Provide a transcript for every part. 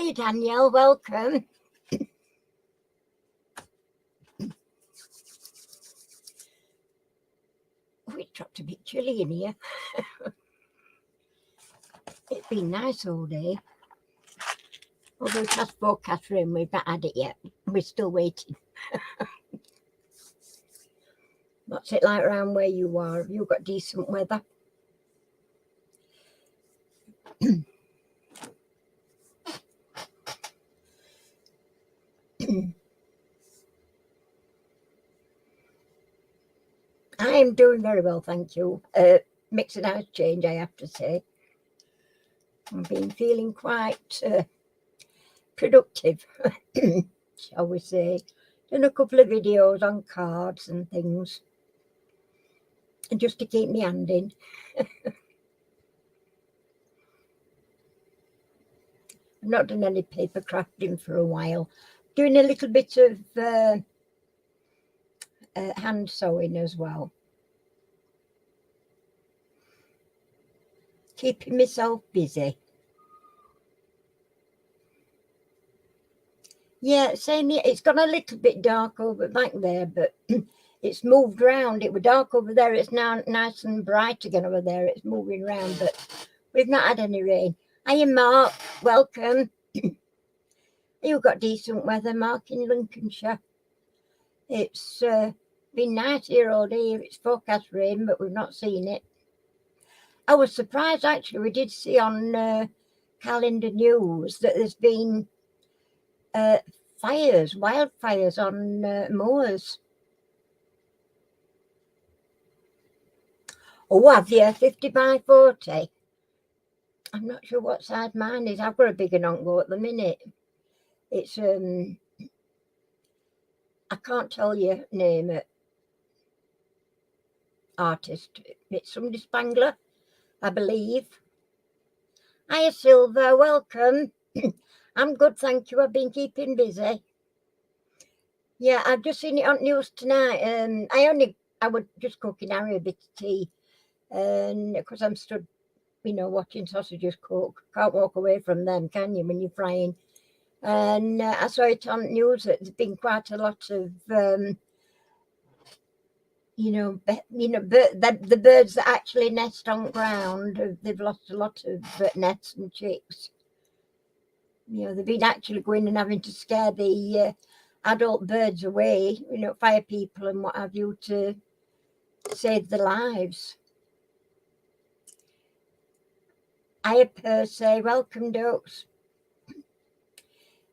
Hi, Danielle, welcome. Oh, it dropped a bit chilly in here. It's been nice all day. Although it has forecast rain, we've not had it yet. We're still waiting. What's it like around where you are? Have you got decent weather? I am doing very well, thank you. Makes a nice change, I have to say. I've been feeling quite productive, shall we say. Done a couple of videos on cards and things, and just to keep me hand in. I've not done any paper crafting for a while. Doing a little bit of hand sewing as well. Keeping myself busy. Yeah, same here. It's got a little bit dark over back there, but it's moved round. It was dark over there. It's now nice and bright again over there. It's moving round, but we've not had any rain. Hiya, Mark. Welcome. You've got decent weather, Mark, in Lincolnshire. It's been nice here all day. It's forecast rain, but we've not seen it. I was surprised, actually. We did see on calendar news that there's been fires, wildfires on moors. Oh, have you? 50 by 40? I'm not sure what size mine is. I've got a bigger Nongo at the minute. It's, I can't tell you name it. Artist. It's somebody Spangler, I believe. Hiya, Silver. Welcome. I'm good, thank you. I've been keeping busy. Yeah, I've just seen it on news tonight. I was just cooking Harry a bit of tea, and because I'm stood, watching sausages cook, can't walk away from them, can you, when you're frying? And I saw it on news that there's been quite a lot of, the birds that actually nest on ground. They've lost a lot of nests and chicks. They've been actually going and having to scare the adult birds away, fire people and what have you, to save their lives. Hiya, Percy. Welcome, ducks.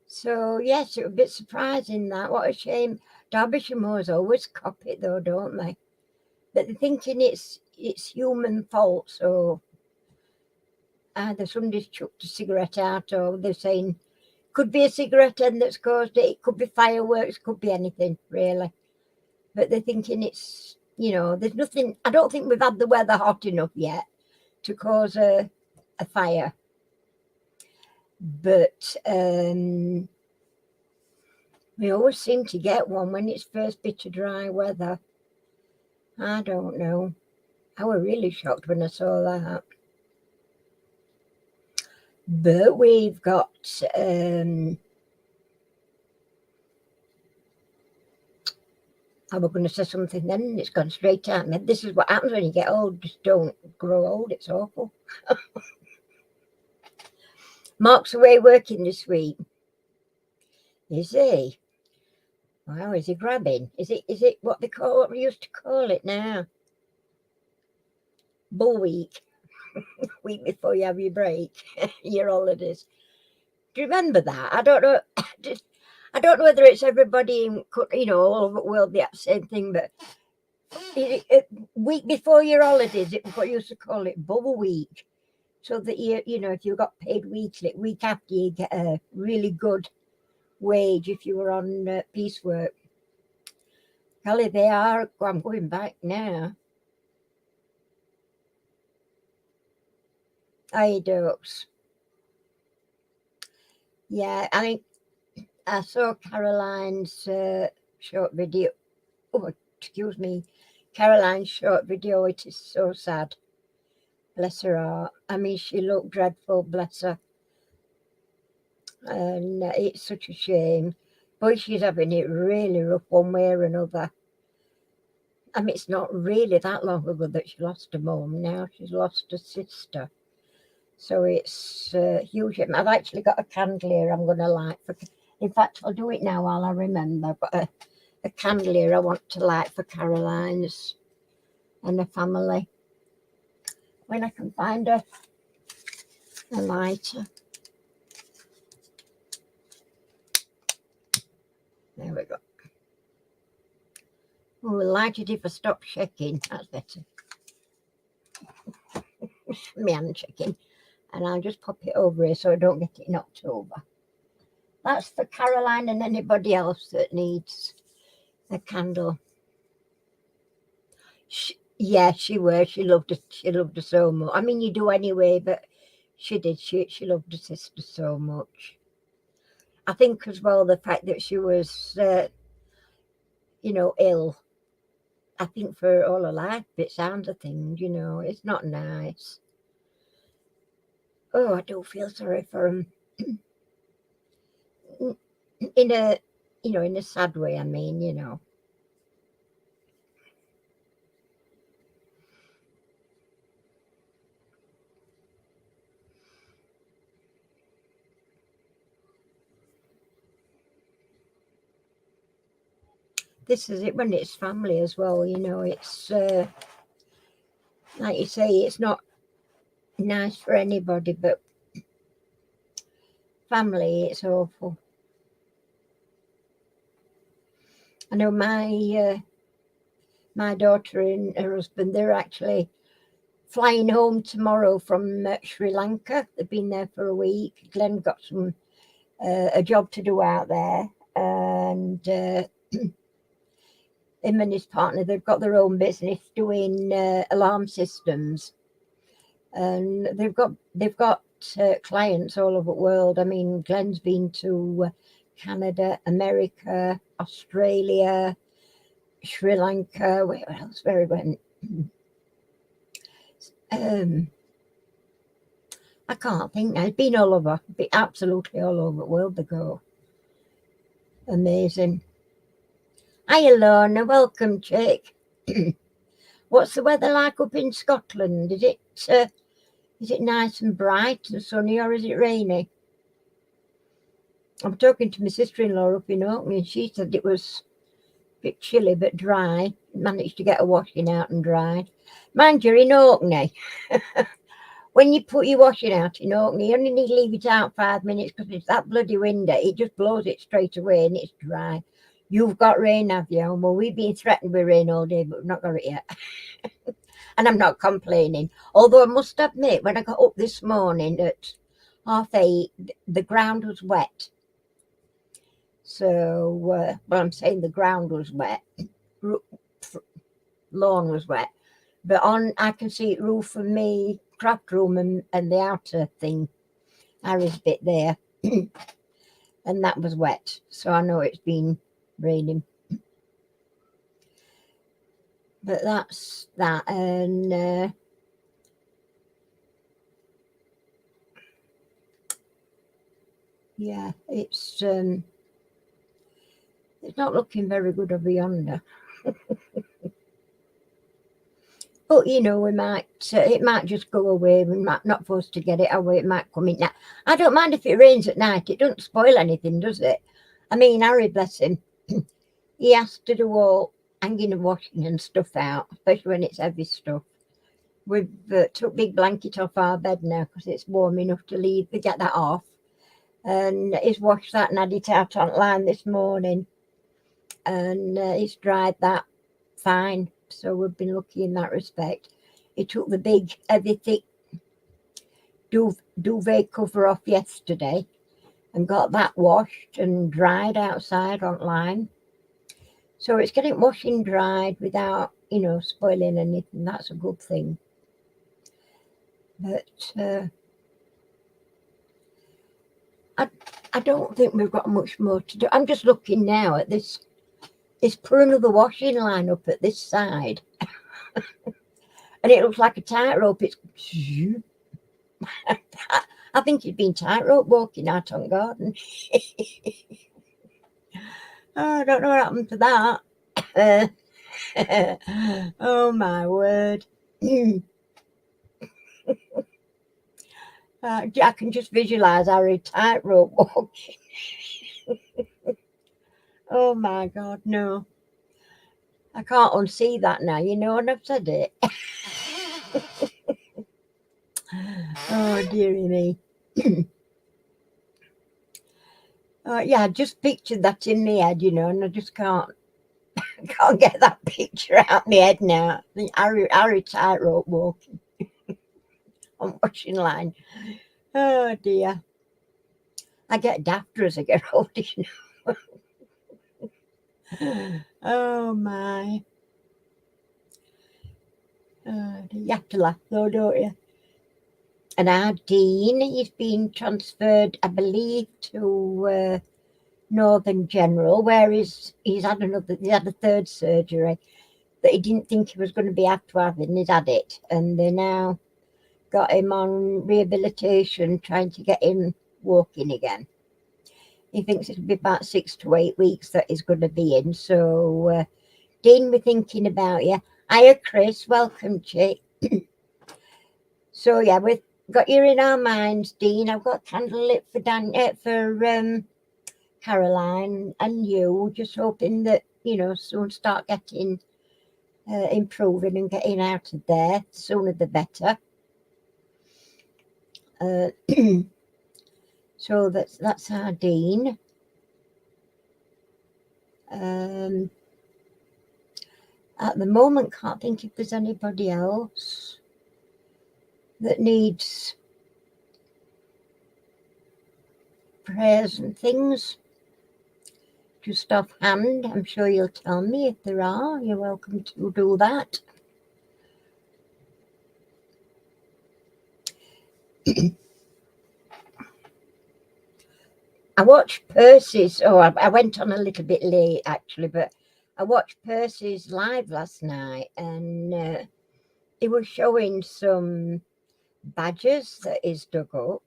So, yes, it was a bit surprising that. What a shame. Derbyshire Moors always cop it, though, don't they? But they're thinking it's human fault, so either somebody's chucked a cigarette out, or they're saying could be a cigarette end that's caused it, it could be fireworks, could be anything, really. But they're thinking it's, there's nothing. I don't think we've had the weather hot enough yet to cause a fire. But we always seem to get one when it's first bit of dry weather. I don't know. I was really shocked when I saw that. But we've got I was going to say something then, and it's gone straight out. This is what happens when you get old. Just don't grow old. It's awful. Mark's away working this week. Is he? Wow, is he grabbing? Is it what we used to call it now? Bull week. Week before you have your break, your holidays. Do you remember that? I don't know. I don't know whether it's everybody in, all over the world the same thing, but week before your holidays, it was what you used to call it Bull week. So that if you got paid weekly, week after you get a really good wage if you were on piecework. Kelly, they are. I'm going back now. Hi, ducks. Yeah, I saw Caroline's short video. Oh, excuse me. Caroline's short video. It is so sad. Bless her heart. She looked dreadful, bless her. and it's such a shame. But she's having it really rough one way or another. I mean, it's not really that long ago that she lost her mum. Now she's lost her sister. So it's huge. I've actually got a candle here I'm going to light. In fact, I'll do it now while I remember. I've got a candle here I want to light for Caroline's and the family. When I can find a lighter. There we go. Oh, we'll light it if I stop shaking. That's better. My hand shaking. And I'll just pop it over here so I don't get it knocked over. That's for Caroline and anybody else that needs a candle. Yeah, she was. She loved it. She loved her so much. I mean, you do anyway, but she did. She loved her sister so much. I think as well the fact that she was, ill. I think for all her life, it sounds a thing. It's not nice. Oh, I do feel sorry for him. In a sad way. I mean. This is it when it's family as well. It's like you say, it's not nice for anybody, but family, it's awful. I know my daughter and her husband, they're actually flying home tomorrow from Sri Lanka. They've been there for a week. Glenn got a job to do out there, and him and his partner, they've got their own business doing alarm systems, and they've got clients all over the world. I mean, Glenn's been to Canada, America, Australia, Sri Lanka. Where else? Where he went? I can't think now. He's been all over, absolutely all over the world. They go. Amazing. Hi, Lorna. Welcome, Jake. What's the weather like up in Scotland? Is it nice and bright and sunny, or is it rainy? I'm talking to my sister-in-law up in Orkney, and she said it was a bit chilly but dry. Managed to get a washing out and dried. Mind you, in Orkney, when you put your washing out in Orkney, you only need to leave it out 5 minutes because it's that bloody windy. It just blows it straight away and it's dry. You've got rain, have you? Well, we've been threatened with rain all day, but we've not got it yet. And I'm not complaining. Although I must admit, when I got up this morning at 8:30, the ground was wet. So, well, I'm saying the ground was wet. Lawn was wet. But I can see roof of me, craft room and the outer thing, Harry's bit there. And that was wet. So I know it's been raining. But that's that. And yeah, it's not looking very good over yonder. But it might just go away. We might not force to get it away. It might come in now. I don't mind if it rains at night. It doesn't spoil anything, does it? I mean, Harry, bless him, he has to do all hanging and washing and stuff out, especially when it's heavy stuff. We've took big blanket off our bed now because it's warm enough to get that off. And he's washed that and had it out online this morning. And he's dried that fine. So we've been lucky in that respect. He took the big, heavy, thick duvet cover off yesterday and got that washed and dried outside online. So it's getting washed and dried without, spoiling anything. That's a good thing. But I don't think we've got much more to do. I'm just looking now at this. There's put another washing line up at this side. And it looks like a tightrope. It's I think he'd been tightrope walking out on garden. Oh, I don't know what happened to that. Oh my word. I can just visualize Harry tightrope walking. Oh my God, no. I can't unsee that now, you know, and I've said it. Oh, dearie me. Yeah, I just pictured that in my head, you know, and I just can't get that picture out my head now. The Harry tightrope walking on washing line. Oh dear. I get dafter as I get older, you know. Oh my. You have to laugh though, don't you? And our dean, he's been transferred, I believe, to Northern General, where he's had a third surgery that he didn't think he was going to be able to have, and he's had it. And they now got him on rehabilitation, trying to get him walking again. He thinks it'll be about 6 to 8 weeks that he's going to be in. So, Dean, we're thinking about you. Hiya, Chris. Welcome, Chick. So, yeah, we've got you in our minds, Dean. I've got candle lit for Caroline and you. Just hoping that, you know, soon start getting improving and getting out of there. The sooner the better. So that's our Dean. At the moment, can't think if there's anybody else that needs prayers and things. Just offhand, I'm sure you'll tell me if there are. You're welcome to do that. I watched Percy's. Oh, I went on a little bit late actually, but I watched Percy's live last night, and they were showing some badgers that he's dug up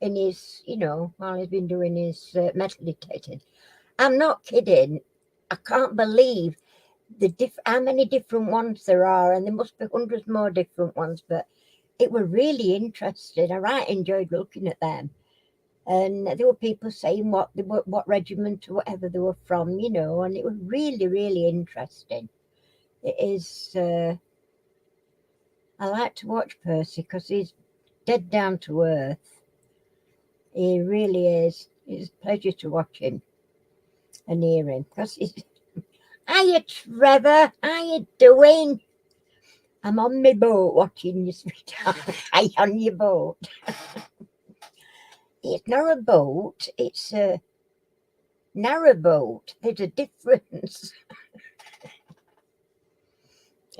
in his, you know, while he's been doing his metal detecting. I'm not kidding. I can't believe how many different ones there are, and there must be hundreds more different ones. But it were really interesting. I right enjoyed looking at them, and there were people saying what regiment or whatever they were from, you know, and it was really, really interesting. It is. I like to watch Percy because he's dead down to earth. He really is. It's a pleasure to watch him and hear him. Because he's, hiya, Trevor. How you doing? I'm on my boat watching you, sweetheart. Hi, on your boat. It's not a boat. It's a narrowboat. There's a difference.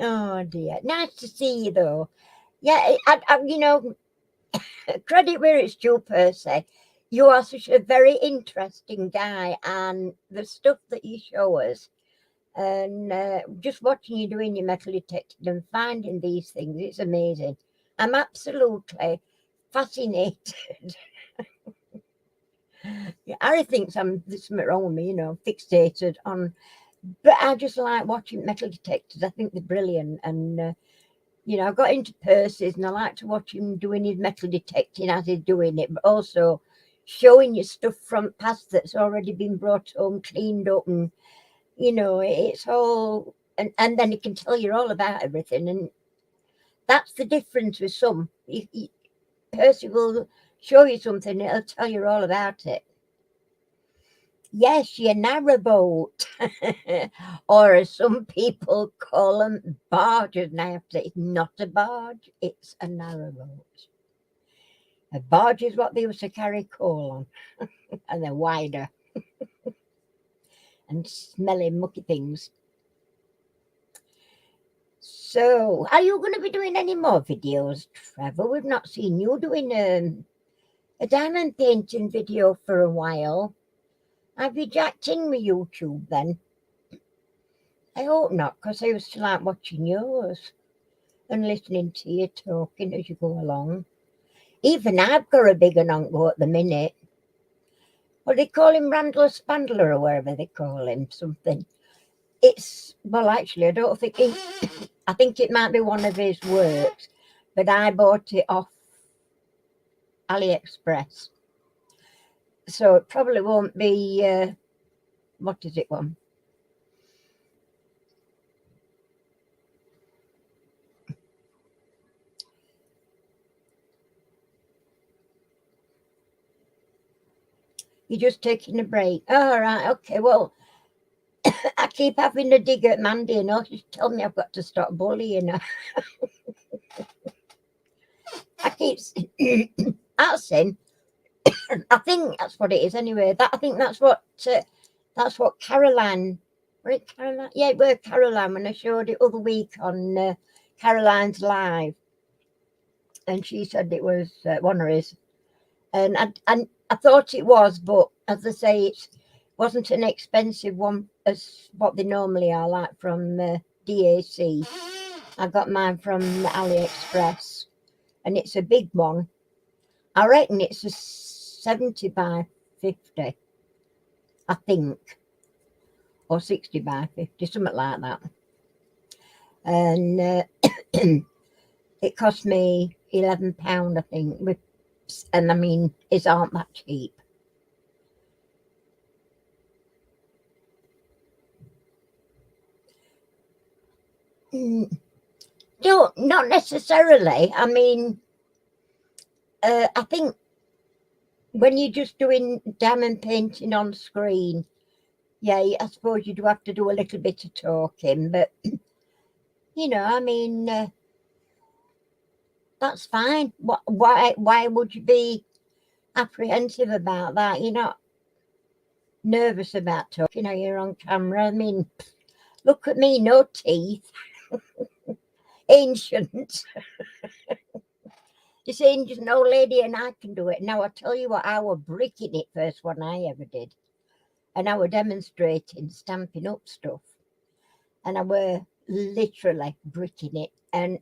Oh dear. Nice to see you though. Yeah, you know, credit where it's due, Percy. You are such a very interesting guy, and the stuff that you show us, and just watching you doing your metal detecting and finding these things, it's amazing. I'm absolutely fascinated. Yeah, Harry thinks there's something wrong with me, you know, fixated on, but I just like watching metal detectors. I think they're brilliant, and you know, I got into Percy's, and I like to watch him doing his metal detecting as he's doing it, but also showing you stuff from past that's already been brought home, cleaned up, and you know, it's all, and then he can tell you all about everything, and that's the difference with some. Percy will show you something, it'll tell you all about it. Yes, your narrowboat, or as some people call them, barges. Now, it's not a barge, it's a narrowboat. A barge is what they used to carry coal on, and they're wider and smelly, mucky things. So, are you going to be doing any more videos, Trevor? We've not seen you doing a diamond painting video for a while. Have you jacked in with YouTube then? I hope not, because I used to like watching yours and listening to you talking as you go along. Even I've got a bigger nongo at the minute. What do they call him, Randall Spandler or wherever they call him, something. It's, well, actually, I don't think he, I think it might be one of his works, but I bought it off AliExpress. So it probably won't be, what is it one? You're just taking a break. All right, okay, well, I keep having a dig at Mandy, you know. She's telling me I've got to stop bullying her. I keep asking. I think that's what it is anyway. I think that's what Caroline. Was it Caroline? Yeah, it was Caroline when I showed it other week on Caroline's Live, and she said it was one of his. And I thought it was, but as I say, it wasn't an expensive one as what they normally are, like from DAC. I got mine from AliExpress, and it's a big one. I reckon it's a 70 by 50, I think, or 60 by 50, something like that. And it cost me £11, I think. And I mean, it aren't that cheap. No, not necessarily. I mean, I think when you're just doing diamond painting on screen, yeah, I suppose you do have to do a little bit of talking, but you know, I mean, that's fine. Why would you be apprehensive about that? You're not nervous about talking. You know, you're on camera. I mean, look at me, no teeth, ancient. This ancient old lady, and I can do it. Now I tell you what, I was bricking it first one I ever did, and I were demonstrating stamping up stuff, and I were literally bricking it, and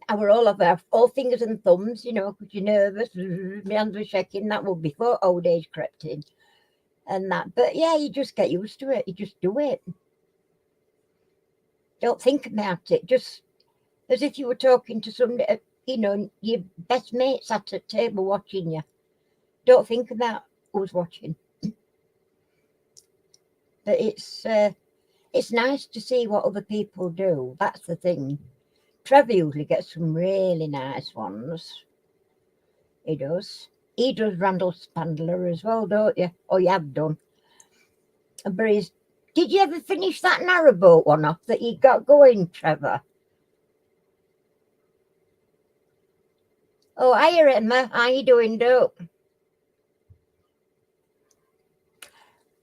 I were all over, all fingers and thumbs, you know, because you're nervous. My hands were shaking. That was before old age crept in, and that. But yeah, you just get used to it. You just do it. Don't think about it. Just as if you were talking to somebody, you know, your best mates at a table watching you. Don't think about who's watching. But it's nice to see what other people do. That's the thing. Trevor usually gets some really nice ones. He does. He does Randall Spandler as well, don't you? Oh, you have done. But did you ever finish that narrowboat one off that you got going, Trevor? Oh, hiya, Emma. How you doing, dope?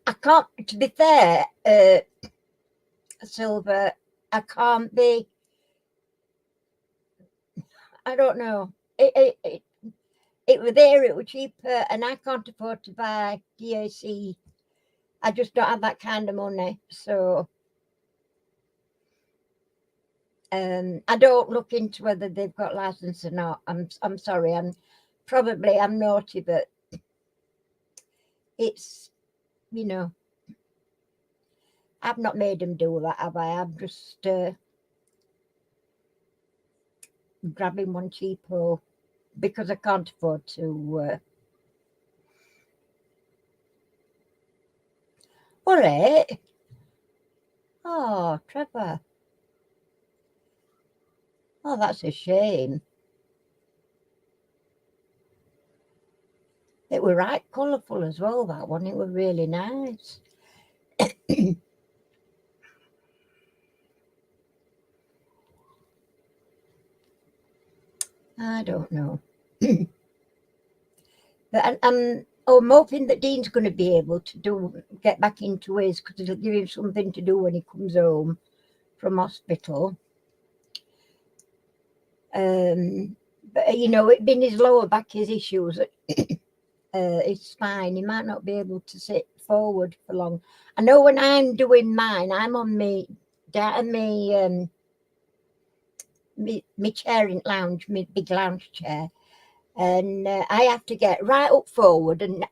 I can't, to be fair, Silver, I can't be, I don't know. It was there, it was cheaper, and I can't afford to buy DAC. I just don't have that kind of money. So I don't look into whether they've got license or not. I'm sorry. I'm naughty, but it's, you know, I've not made them do that, have I? I'm just grabbing one cheapo because I can't afford to. All right. Oh, Trevor. Oh, that's a shame. It were right colourful as well, that one. It was really nice. I don't know. But I'm hoping that Dean's going to be able to get back into his, because it'll give him something to do when he comes home from hospital. But you know, it been his lower back, his issues, his spine. He might not be able to sit forward for long. I know when I'm doing mine, I'm on me chair in lounge, me big lounge chair, And I have to get right up forward and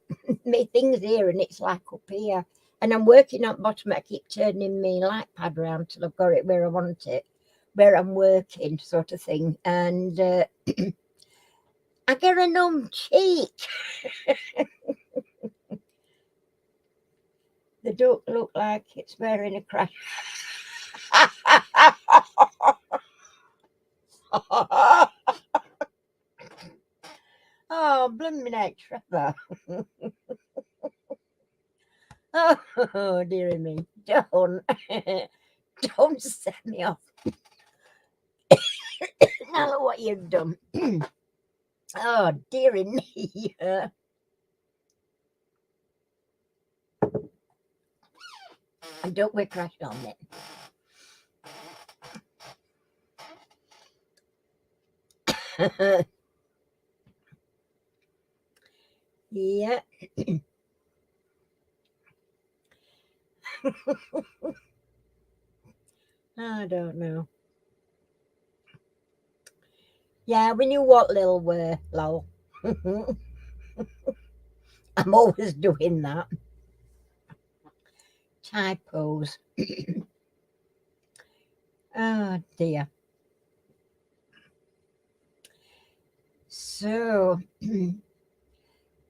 my things here, and it's like up here. And I'm working on bottom. I keep turning my light pad around till I've got it where I want it, where I'm working, sort of thing. And I get a numb cheek. The duck look like it's wearing a crash. Oh, blooming heck, Trevor. Oh, dearie me. Don't. Don't set me off. Now look what you've done. Oh, dearie me. And don't we crash on it. Yeah. I don't know. Yeah, we knew what Lil were, lol. I'm always doing that. Typos. Oh dear. So,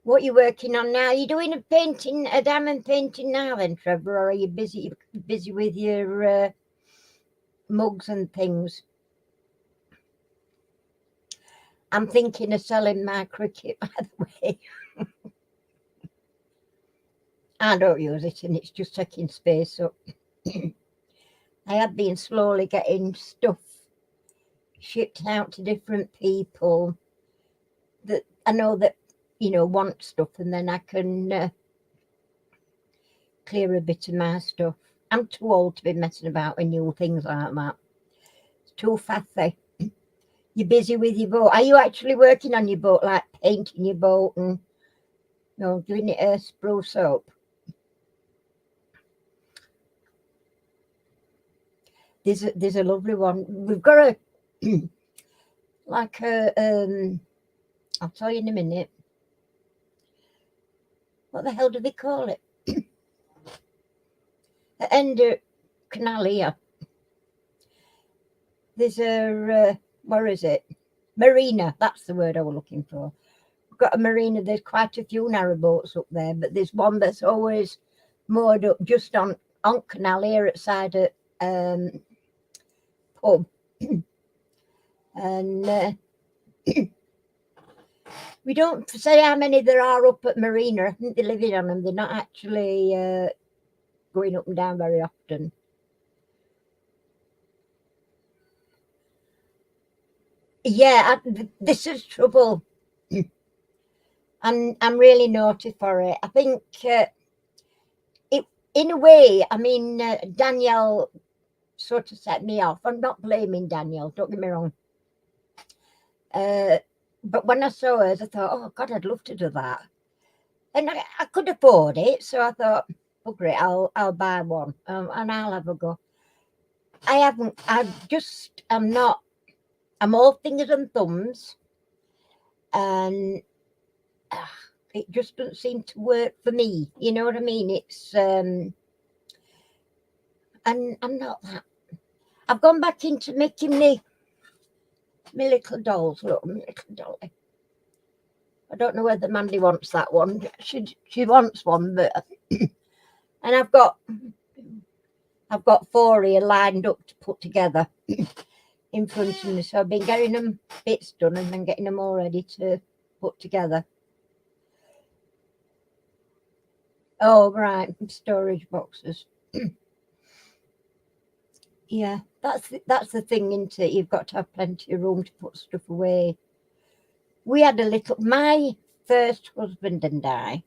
what are you working on now? Are you doing a painting, a diamond painting now then, Trevor, or are you busy with your mugs and things? I'm thinking of selling my cricket, by the way. I don't use it, and it's just taking space up. I have been slowly getting stuff shipped out to different people that I know that, want stuff, and then I can clear a bit of my stuff. I'm too old to be messing about with new things like that. It's too fatty. You're busy with your boat. Are you actually working on your boat, like painting your boat and doing it a spruce up? There's a lovely one. We've got a like a I'll tell you in a minute. What the hell do they call it? The end of canal here. There's a where is it? Marina. That's the word I was looking for. We've got a marina. There's quite a few narrow boats up there, but there's one that's always moored up just on canal here outside a pub. And we don't say how many there are up at Marina. I think they're living on them. They're not actually going up and down very often. Yeah, this is trouble. I'm really naughty for it. I think it, in a way, I mean, Danielle sort of set me off. I'm not blaming Danielle, don't get me wrong. But when I saw hers, I thought, oh God, I'd love to do that. And I could afford it, so I thought, oh great, I'll buy one and I'll have a go. I'm not. I'm all fingers and thumbs, and it just doesn't seem to work for me. You know what I mean? It's and I'm not that. I've gone back into making me little dolls. Look, my little dolly. I don't know whether Mandy wants that one. She wants one, but and I've got 4 here lined up to put together in front of me. So I've been getting them bits done and then getting them all ready to put together. Oh right, storage boxes. Yeah, that's the thing, isn't it? You've got to have plenty of room to put stuff away. We had my first husband and I,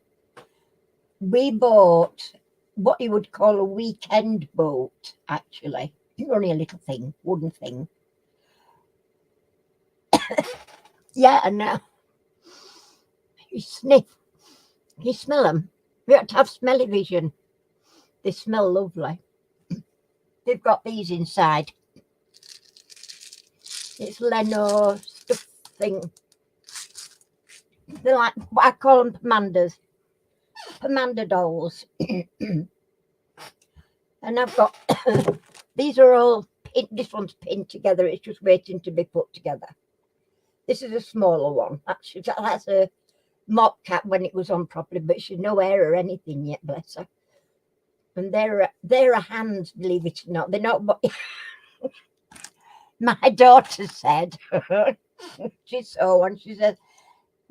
we bought what you would call a weekend boat, actually. Only a little thing, wooden thing. Yeah, and now you sniff, you smell them. You have to have smelly vision. They smell lovely. They've got these inside. It's Leno stuff thing. They're like, I call them Pomandas. Pomanda dolls. And I've got, these are all, this one's pinned together. It's just waiting to be put together. This is a smaller one. That's a mock cat when it was on properly, but she's no hair or anything yet, bless her. And they're her hands, believe it or not. They're not what my daughter said. She saw one. She said,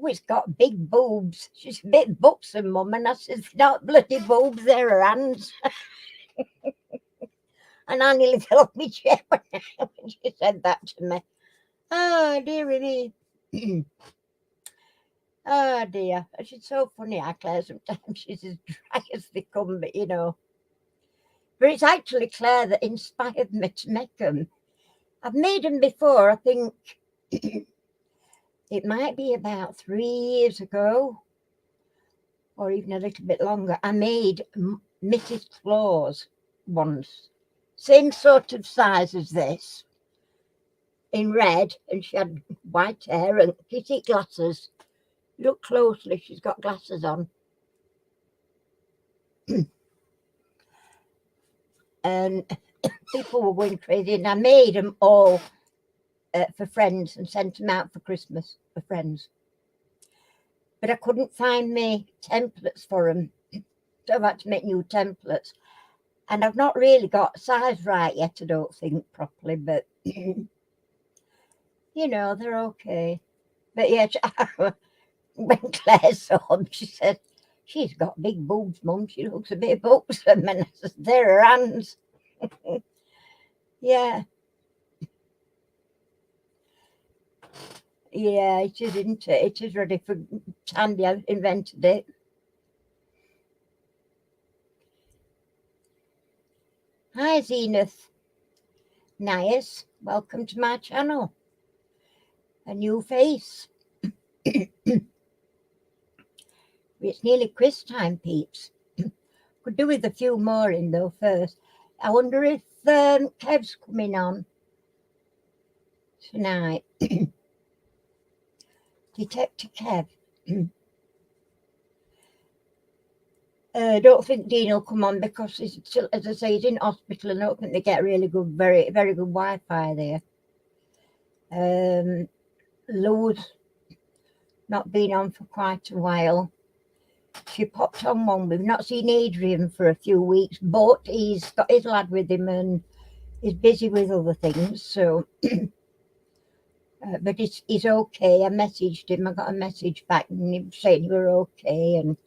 "Oh, it's got big boobs." She's a bit buxom, Mum. And I said, "Not bloody boobs, they're her hands." And I nearly fell off my chair when she said that to me. Oh, dearie me. Oh, dear. She's so funny, Claire, sometimes. She's as dry as they come, but you know. But it's actually Claire that inspired me to make them. I've made them before, I think. It might be about 3 years ago, or even a little bit longer. I made Mrs. Claus once. Same sort of size as this, in red, and she had white hair and kitty glasses. Look closely, she's got glasses on. And people were going crazy, and I made them all for friends and sent them out for Christmas for friends. But I couldn't find me templates for them, so I've had to make new templates. And I've not really got size right yet, I don't think, properly, but you know, they're okay. But yeah, when Claire saw them, she said, "She's got big boobs, Mum. She looks a bit buxom." And I said, "They're her hands." Yeah. Yeah, it is, isn't it? It is ready for Tandy. I've invented it. Hi, Zenith. Nice. Welcome to my channel. A new face. It's nearly quiz time, peeps. Could do with a few more in, though, first. I wonder if Kev's coming on tonight. Detective Kev. I don't think Dean will come on because he's still, as I say, he's in hospital, and I don't think they get really good, very good Wi-Fi there. Lou's not been on for quite a while. She popped on one. We've not seen Adrian for a few weeks, but he's got his lad with him and he's busy with other things. So, but he's okay. I messaged him. I got a message back and he was saying you were okay, and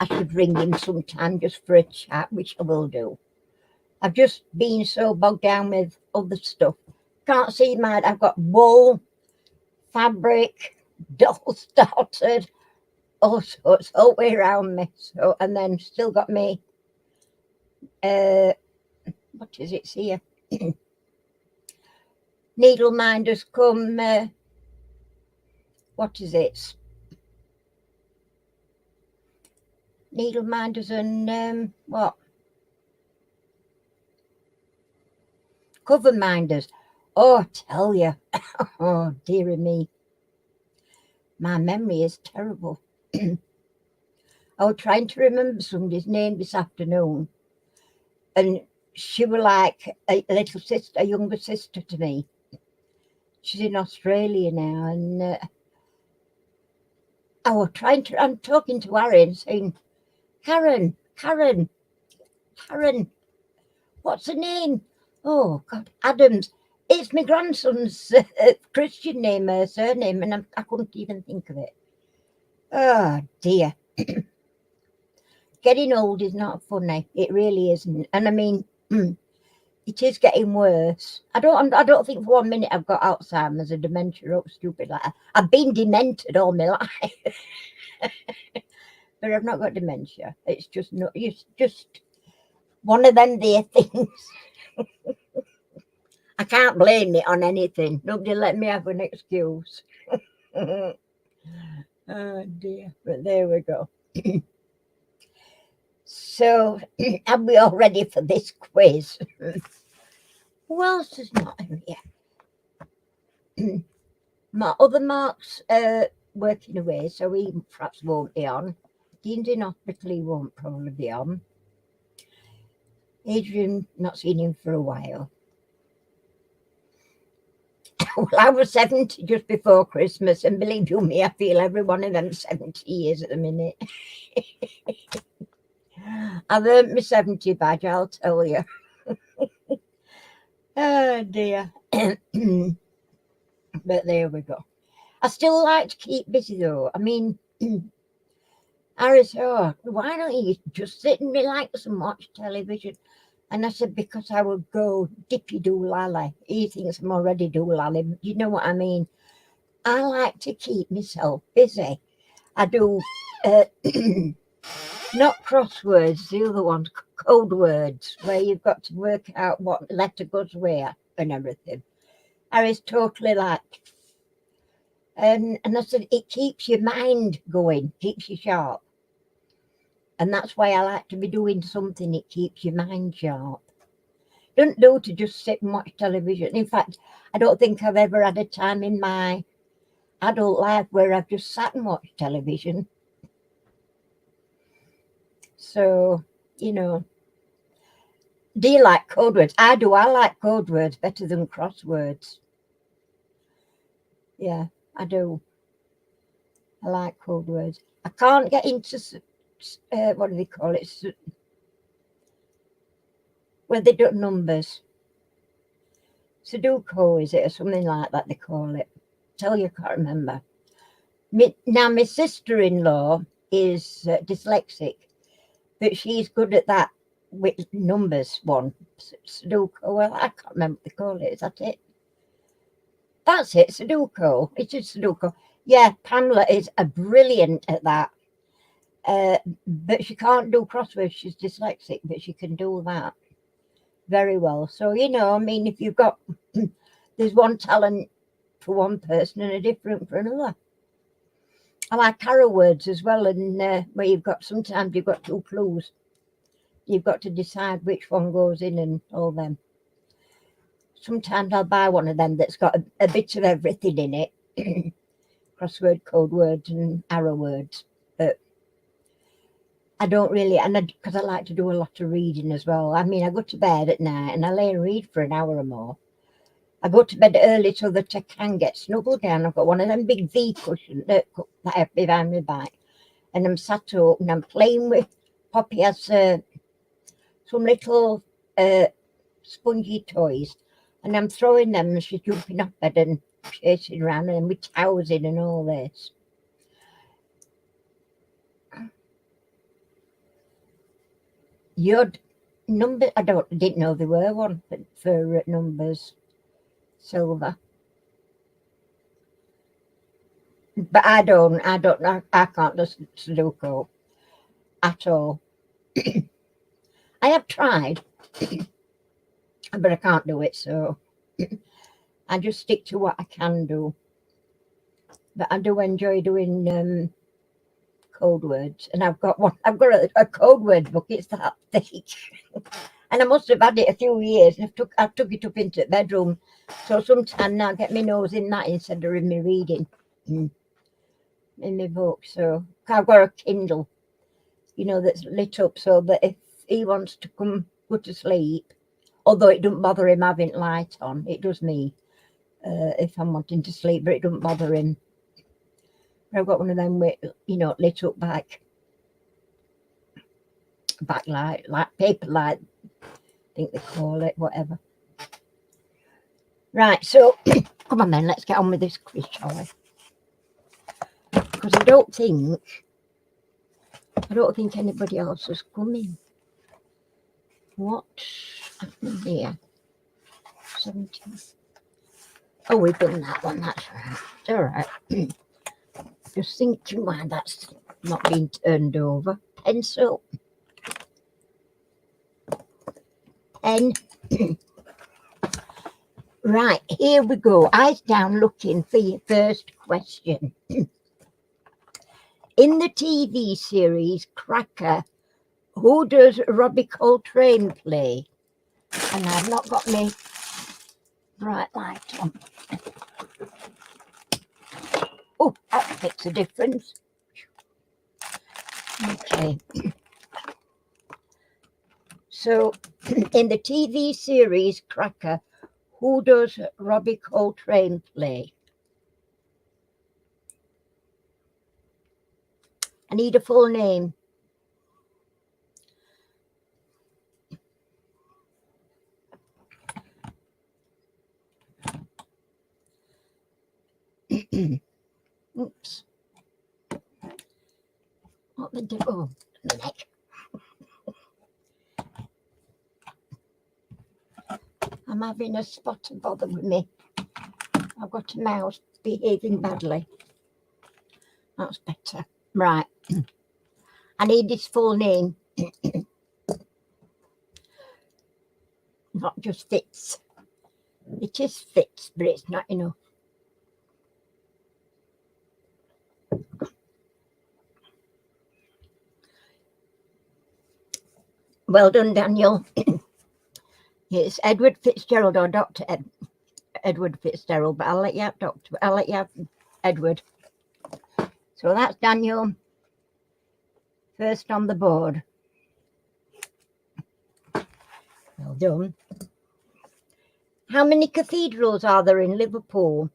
I should ring him sometime just for a chat, which I will do. I've just been so bogged down with other stuff. Can't see mine. I've got wool, fabric, doll started, all sorts all the way around me. So, and then still got me, what is it here? Needle minders come, what is it? Needle minders and what? Cover minders. Oh, I tell you. Oh, dearie me. My memory is terrible. I was trying to remember somebody's name this afternoon, and she was like a little sister, a younger sister to me. She's in Australia now, and I was I'm talking to Harry and saying, Karen, what's her name? Oh, God, Adams. It's my grandson's Christian name, surname, and I couldn't even think of it. Oh, dear. Getting old is not funny. It really isn't. And I mean, it is getting worse. I don't think for 1 minute I've got Alzheimer's or dementia or stupid like that. I've been demented all my life. But I've not got dementia. It's just one of them dear things. I can't blame it on anything. Nobody let me have an excuse. Oh dear. But there we go. So, are we all ready for this quiz? Who else is not here? My other Mark's working away, so he perhaps won't be on. Dean's in hospital, he won't probably be on. Adrian, not seen him for a while. Well, I was 70 just before Christmas, and believe you me, I feel every one of them 70 years at the minute. I've earned my 70 badge, I'll tell you. Oh dear. But there we go. I still like to keep busy though. I mean, Harry said, oh, why don't you just sit and relax and watch television? And I said, because I would go dippy-doo-lally. He thinks I'm already doo-lally. You know what I mean? I like to keep myself busy. I do, not crosswords, the other ones, code words, where you've got to work out what letter goes where and everything. Harry's totally like, and I said, it keeps your mind going, keeps you sharp. And that's why I like to be doing something, it keeps your mind sharp. Don't do to just sit and watch television. In fact, I don't think I've ever had a time in my adult life where I've just sat and watched television. So, you know, do you like code words? I do. I like code words better than crosswords. Yeah, I do. I like code words. I can't get into, what do they call it? Where they do numbers. Sudoku, is it, or something like that they call it? Tell you, I can't remember. Now, my sister-in-law is dyslexic, but she's good at that with numbers one. Sudoku, well, I can't remember what they call it. Is that it? That's it, Sudoku. It is Sudoku. Yeah, Pamela is a brilliant at that. But she can't do crosswords. She's dyslexic, but she can do that very well. So, you know, I mean, if you've got, there's one talent for one person and a different for another. I like arrow words as well, and where you've got, sometimes you've got two clues. You've got to decide which one goes in and all them. Sometimes I'll buy one of them that's got a bit of everything in it. Crossword, code words and arrow words. But I don't really, and because I like to do a lot of reading as well. I mean, I go to bed at night and I lay and read for an hour or more. I go to bed early so that I can get snuggled down. I've got one of them big V cushions that I have behind my back. And I'm sat up and I'm playing with, Poppy has some little spongy toys. And I'm throwing them and she's jumping off bed and chasing around and with towels in and all this. Your number, I didn't know there were one for numbers. Silver. But I can't do Sudoku at all. I have tried, but I can't do it, so I just stick to what I can do. But I do enjoy doing code words, and I've got a code word book. It's that thick, and I must have had it a few years. And I took it up into the bedroom, so sometimes now I get my nose in that instead of in my reading in my book. So I've got a Kindle, you know, that's lit up so that if he wants to go to sleep, although it doesn't bother him having light on, it does me if I'm wanting to sleep, but it doesn't bother him. I've got one of them with, you know, lit up backlight, like paper light, I think they call it, whatever. Right, so come on then, let's get on with this quiz, shall we? Because I don't think anybody else is coming. What happened here? 17. Oh, we've done that one, that's right. All right. Just thinking why that's not been turned over. Pencil. Pen. Right, here we go. Eyes down looking for your first question. In the TV series Cracker, who does Robbie Coltrane play? And I've not got my bright light on. Makes a difference. Okay. So, in the TV series Cracker, who does Robbie Coltrane play? I need a full name. Oops. What the do? Oh, a minute. I'm having a spot to bother with me. I've got a mouse behaving badly. That's better. Right. I need his full name. Not just Fitz. It is Fitz, but it's not enough. Well done, Daniel. It's Edward Fitzgerald or Dr. Edward Fitzgerald, but I'll let you have Edward. So that's Daniel. First on the board. Well done. How many cathedrals are there in Liverpool?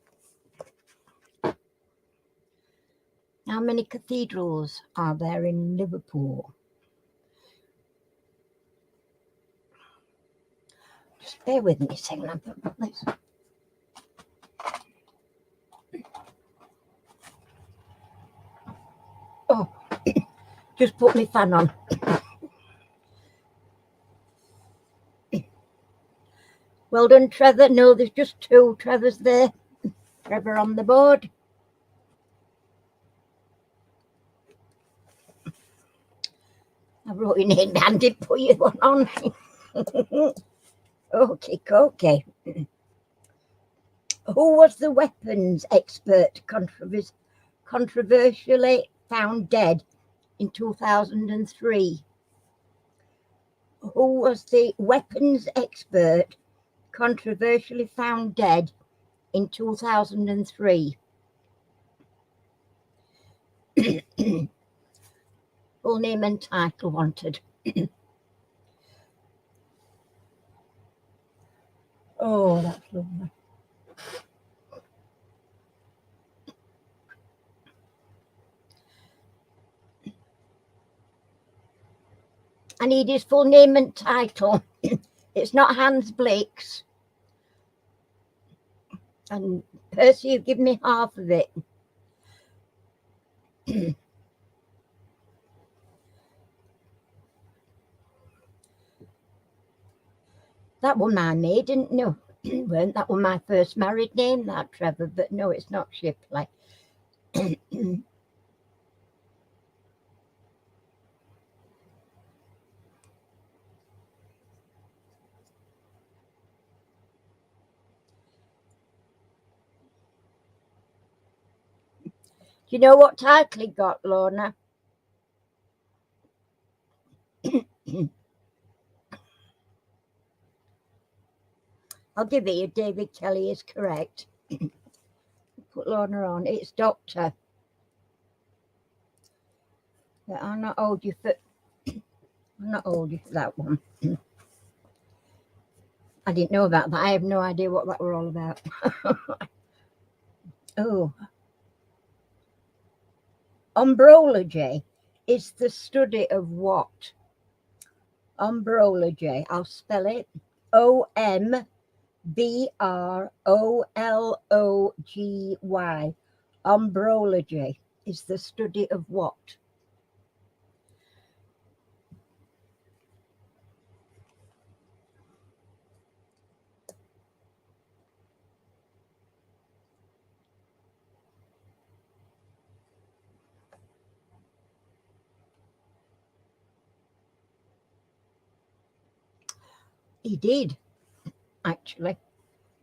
How many cathedrals are there in Liverpool? Just bear with me a second. I've got this. Oh, just put my fan on. Well done, Trevor. No, there's just two Trevors there. Trevor on the board. I wrote your name down, did put you one on. Okay. Who was the weapons expert controversially found dead in 2003? Who was the weapons expert controversially found dead in 2003? Full name and title wanted. Oh, that's lovely. I need his full name and title. It's not Hans Blake's. And Percy, you give me half of it. That one I made, didn't know. Weren't that one my first married name, that Trevor? But no, it's not Shipley. Do you know what title he got, Lorna? I'll give it you. David Kelly is correct. Put Lorna on. It's Doctor. But I'll not hold you for that one. I didn't know about that. I have no idea what that were all about. Oh. Ombrology is the study of what? Ombrology. I'll spell it. OMBROLOGY. Ombrology is the study of what? He did, actually.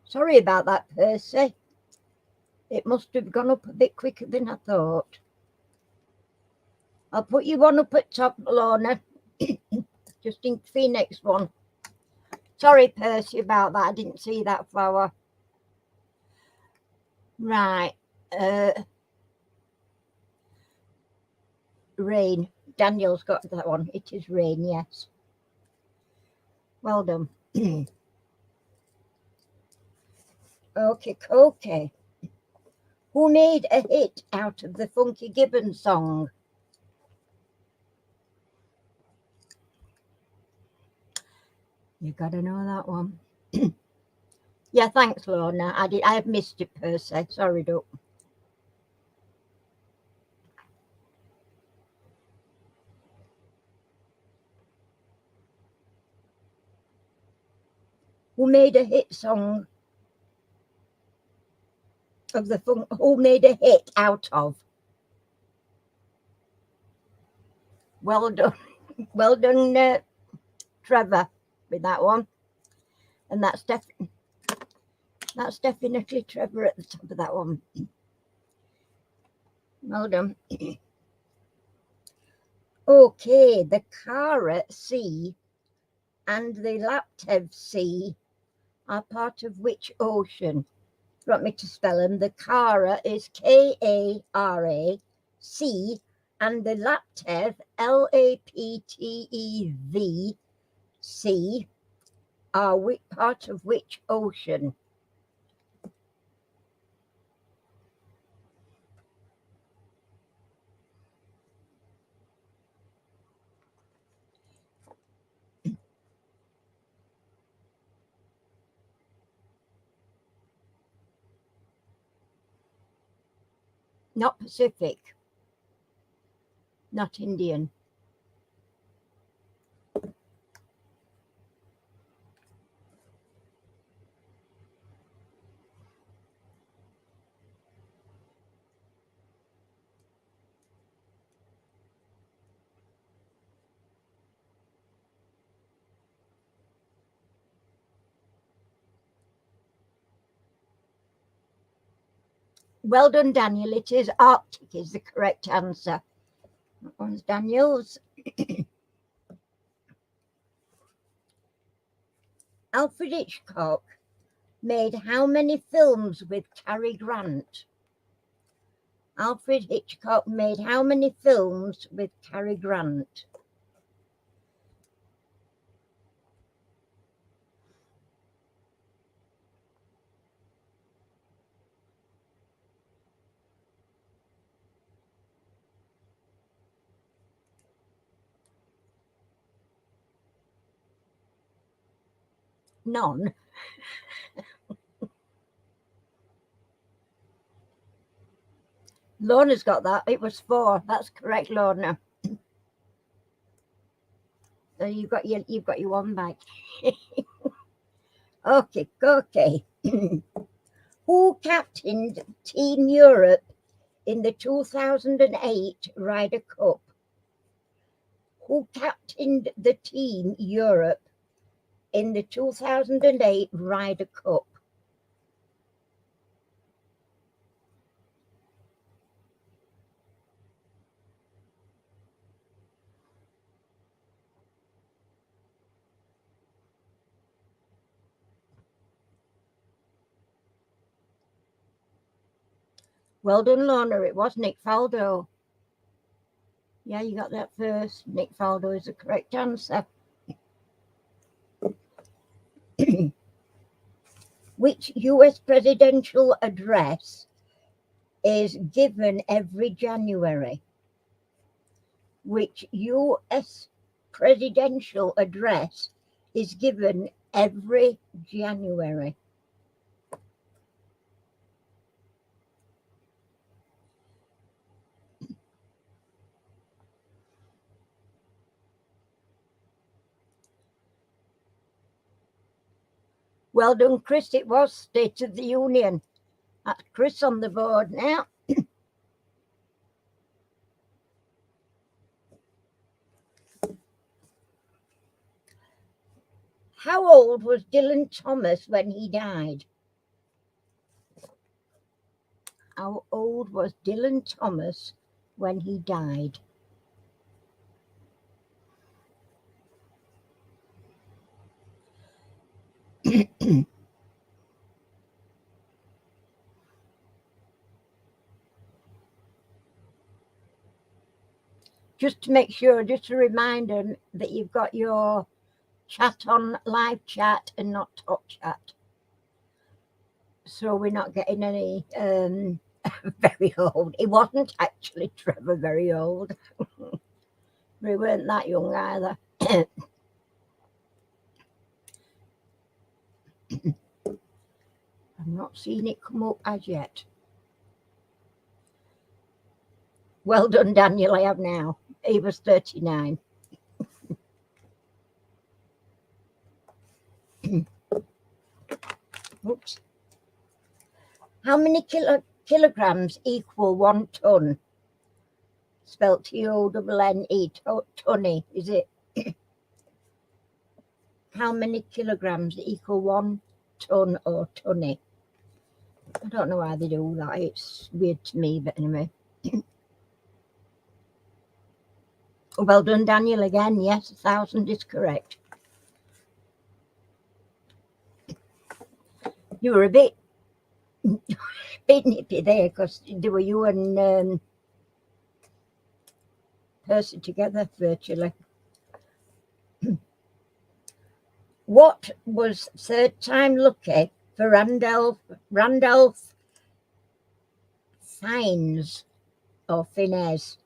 Sorry about that, Percy. It must have gone up a bit quicker than I thought. I'll put you one up at top, Lorna, just in for your next one. Sorry, Percy, about that. I didn't see that flower. Right. Rain. Daniel's got that one. It is rain, yes. Well done. Okay. Who made a hit out of the Funky Gibbons song? You gotta know that one. Yeah, thanks, Lorna. I have missed it per se. Sorry, Duck. Who made a hit song of the funk? Who made a hit out of? Well done. Well done, Trevor, with that one. And that's definitely Trevor at the top of that one. Well done. Okay, the Kara Sea and the Laptev Sea are part of which ocean? You want me to spell them? The Kara is Kara, C, and the Laptev, Laptev, C, are part of which ocean? Not Pacific, not Indian. Well done, Daniel. It is Arctic is the correct answer. That one's Daniel's. Alfred Hitchcock made how many films with Cary Grant? Alfred Hitchcock made how many films with Cary Grant? None. Lorna's got that. It was 4. That's correct, Lorna. So you've got your one back. Okay. Who captained Team Europe in the 2008 Ryder Cup? Who captained the Team Europe in the 2008 Ryder Cup? Well done, Lorna. It was Nick Faldo. Yeah, you got that first. Nick Faldo is the correct answer. Which US presidential address is given every January? Which US presidential address is given every January? Well done, Chris. It was State of the Union. That's Chris on the board now. How old was Dylan Thomas when he died? How old was Dylan Thomas when he died? just to make sure, just a reminder that you've got your chat on live chat and not top chat. So we're not getting any very old. He wasn't actually, Trevor, very old. We weren't that young either. I've not seen it come up as yet. Well done, Daniel, I have now. He was 39. Oops. How many kilograms equal 1 ton? Spelt T-O-N-N-E, tonny, is it? How many kilograms equal 1 ton or tonny? I don't know how they do that. It's weird to me, but anyway. Well done, Daniel, again. Yes, 1,000 is correct. You were a bit nippy there because there were you and Percy together virtually. What was third time lucky for Randolph Fiennes or Finesse?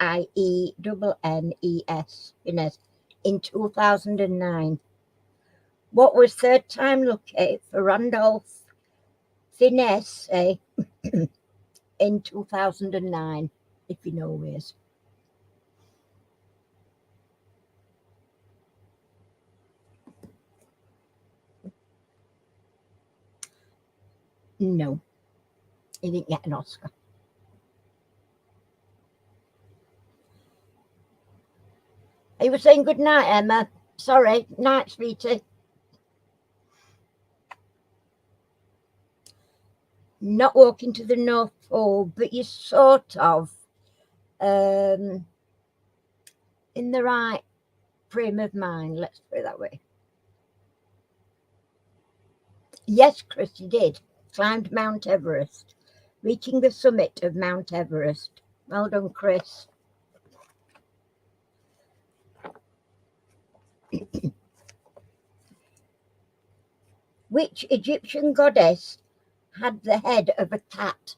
Fiennes, Finesse, in 2009. What was third time lucky for Randolph Finesse in 2009, if you know ways? No, he didn't get an Oscar. He was saying good night, Emma. Sorry, night, sweetie. Not walking to the North Pole, but you're sort of in the right frame of mind, let's put it that way. Yes, Chris, you did. Climbed Mount Everest, reaching the summit of Mount Everest. Well done, Chris. Which Egyptian goddess had the head of a cat?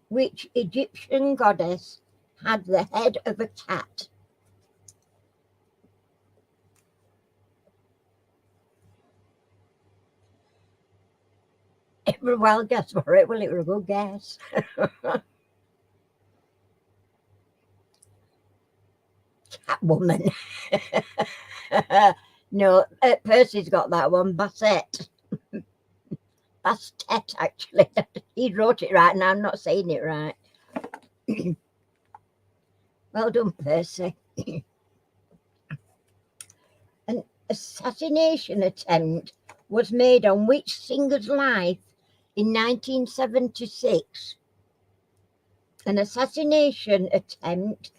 Which Egyptian goddess had the head of a cat? It was a wild guess for it. Well, it was a good guess. Catwoman. No, Percy's got that one. Bastet. Bastet, actually. He wrote it right, and I'm not saying it right. Well done, Percy. An assassination attempt was made on which singer's life in 1976? An assassination attempt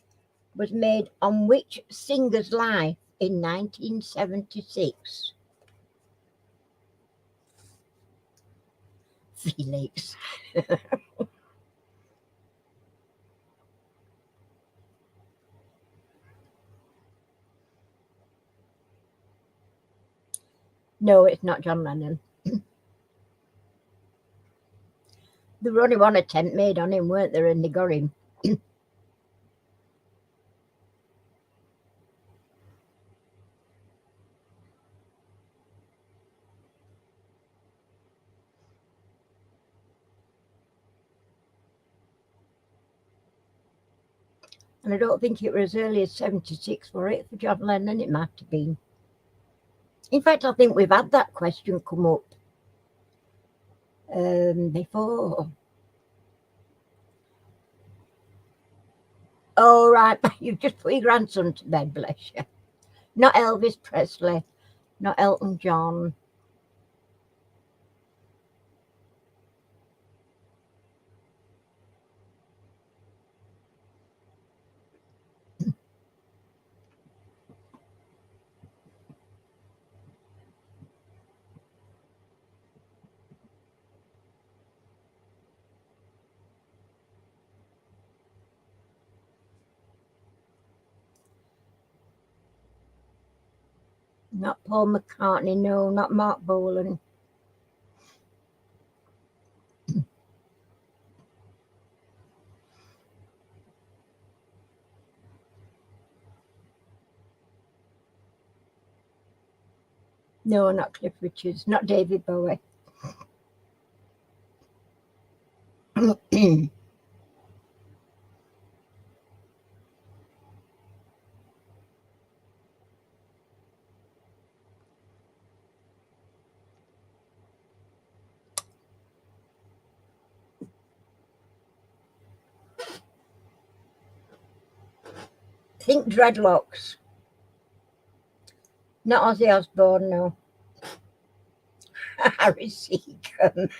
was made on which singer's life in 1976? Felix. No, it's not John Lennon. There were only one attempt made on him, weren't there? And they got him. And I don't think it was as early as 76 for it for John Lennon. It might have been. In fact, I think we've had that question come up before. Oh, right. You've just put your grandson to bed, bless you. Not Elvis Presley, not Elton John. Not Paul McCartney, no, not Mark Bolan. No, not Cliff Richards, not David Bowie. Think dreadlocks. Not Ozzy Osbourne, no. Harry Seacombe,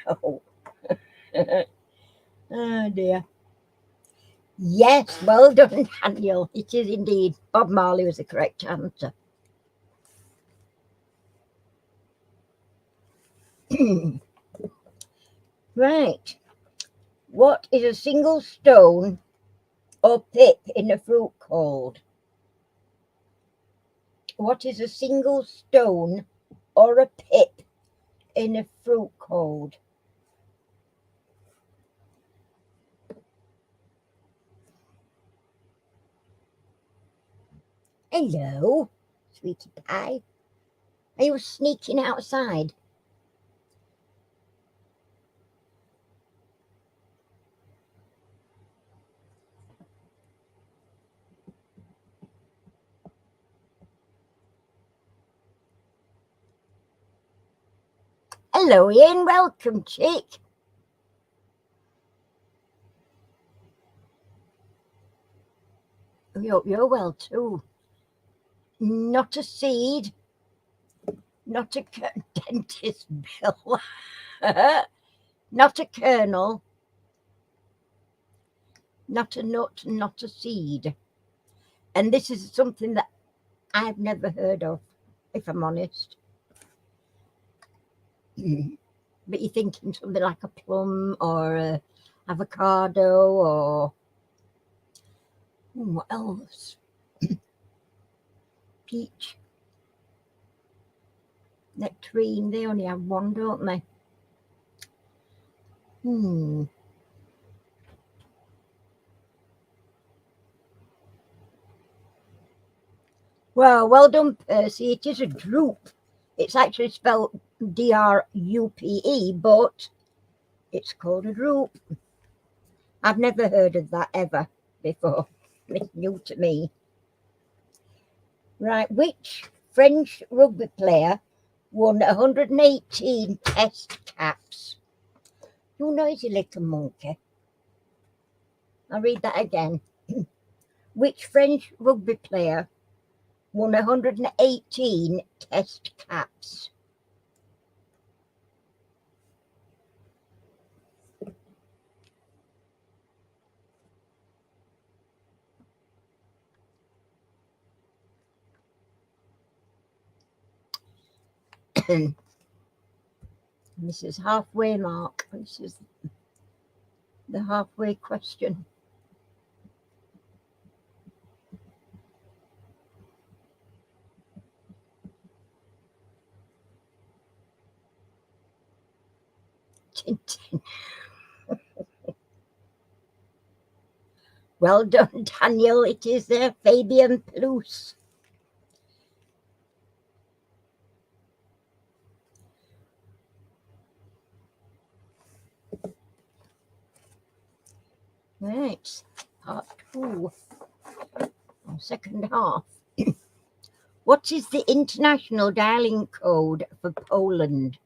no. Oh dear. Yes, well done, Daniel. It is indeed. Bob Marley was the correct answer. Right. What is a single stone or pip in a fruit called? What is a single stone or a pip in a fruit called? Hello, sweetie pie. Are you sneaking outside? Hello, Ian. Welcome, chick. We hope you're well too. Not a seed. Not a dentist bill. Not a kernel. Not a nut. Not a seed. And this is something that I've never heard of, if I'm honest. But you're thinking something like a plum or a avocado or what else? Peach, nectarine. They only have one, don't they? Well done, Percy. It is a drupe. It's actually spelled D-R-U-P-E, but it's called a drupe. I've never heard of that ever before. It's new to me. Right, which French rugby player won 118 test caps? You noisy little monkey. I'll read that again. Which French rugby player won 118 test caps? This is halfway mark. This is the halfway question. Tintin. Well done, Daniel. It is Fabian Plus. Right, part two, or second half. What is the international dialing code for Poland?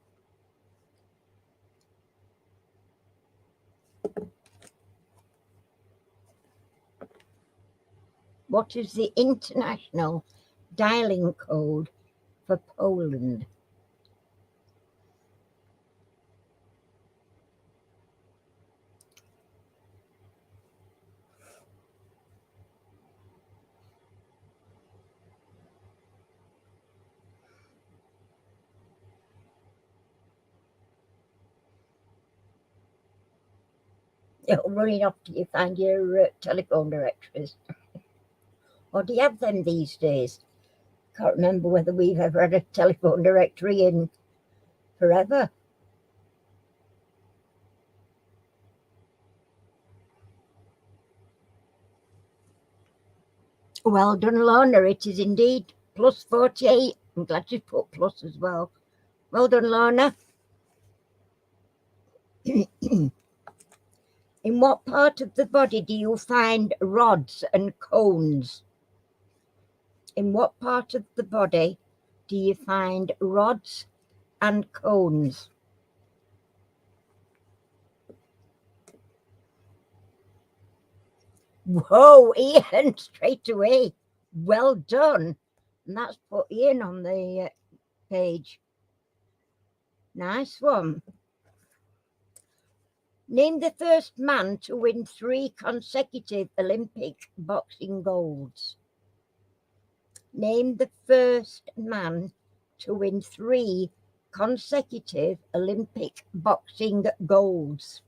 What is the international dialing code for Poland? It'll run off till you find your telephone directories. Or do you have them these days? Can't remember whether we've ever had a telephone directory in forever. Well done, Lorna. It is indeed plus 48. I'm glad you put plus as well. Well done, Lorna. In what part of the body do you find rods and cones? In what part of the body do you find rods and cones? Whoa, Ian, straight away. Well done. And that's put Ian on the page. Nice one. Name the first man to win 3 consecutive Olympic boxing golds. Name the first man to win 3 consecutive Olympic boxing golds.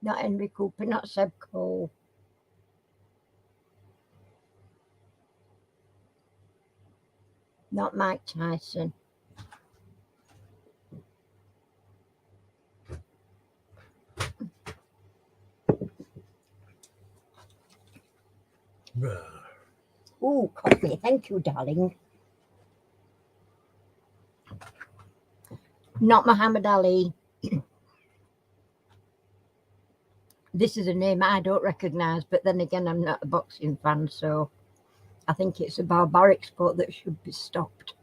Not Henry Cooper, not Seb Cole. Not Mike Tyson. Ooh, coffee. Thank you, darling. Not Muhammad Ali. This is a name I don't recognise, but then again, I'm not a boxing fan, so I think it's a barbaric sport that should be stopped.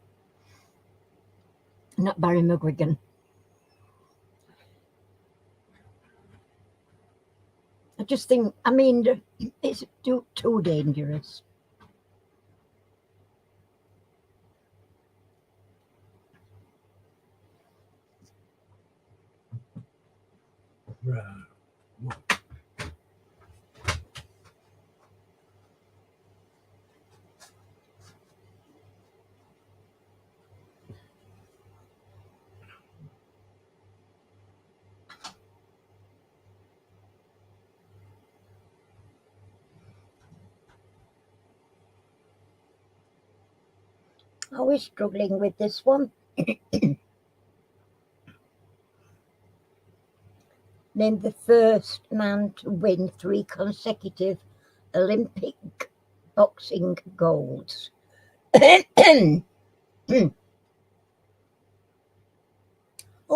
Not Barry McGuigan. I just think, I mean, it's too dangerous. Always struggling with this one. Name the first man to win 3 consecutive Olympic boxing golds. Oh,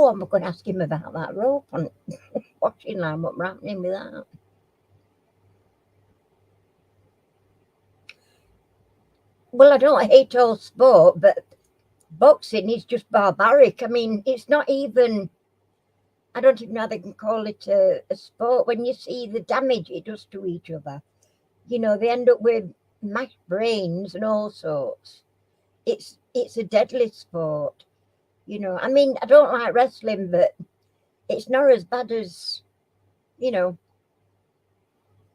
I'm going to ask him about that rope on watching line. What's happening with that? Well, I don't hate all sport, but boxing is just barbaric. I mean, it's not even, I don't even know how they can call it a sport when you see the damage it does to each other. You know, they end up with mashed brains and all sorts. It's a deadly sport. You know, I mean, I don't like wrestling, but it's not as bad as, you know,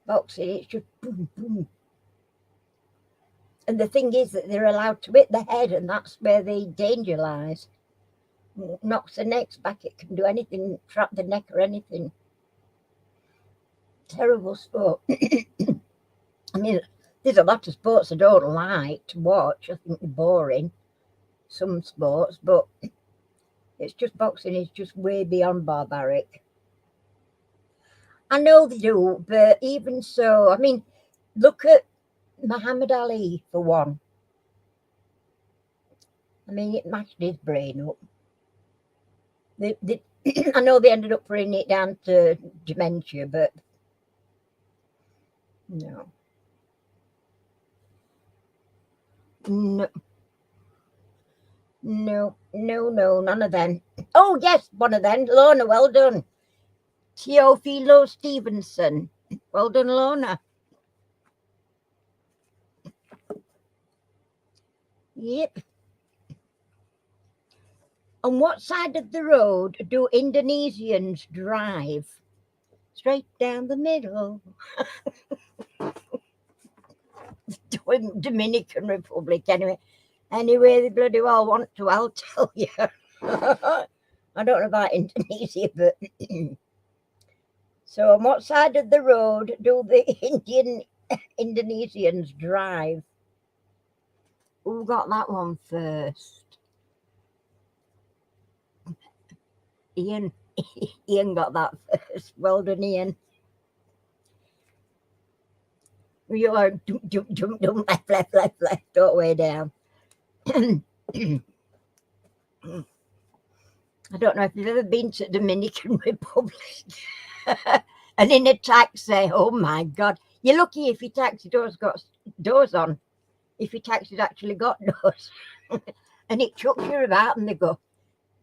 boxing. It's just boom, boom. And the thing is that they're allowed to hit the head, and that's where the danger lies. Knocks the neck back, it can do anything, trap the neck or anything. Terrible sport. I mean, there's a lot of sports I don't like to watch. I think they're boring, some sports, but it's just boxing is just way beyond barbaric. I know they do, but even so, I mean, look at Muhammad Ali for one. I mean, it mashed his brain up. I know they ended up bringing it down to dementia, but no. No, none of them. Oh, yes, one of them. Lorna, well done. Teofilo Stevenson. Well done, Lorna. Yep. On what side of the road do Indonesians drive? Straight down the middle. Dominican Republic, anyway. Anyway, they bloody well want to, I'll tell you. I don't know about Indonesia, but so on what side of the road do the Indonesians drive? Who got that one first? Ian. Ian got that first. Well done, Ian. You are jump, left, all the way down. I don't know if you've ever been to Dominican Republic. And in a taxi, oh my God. You're lucky if your taxi door's got doors on. If your taxi's actually got doors. And it chucks you about and they go,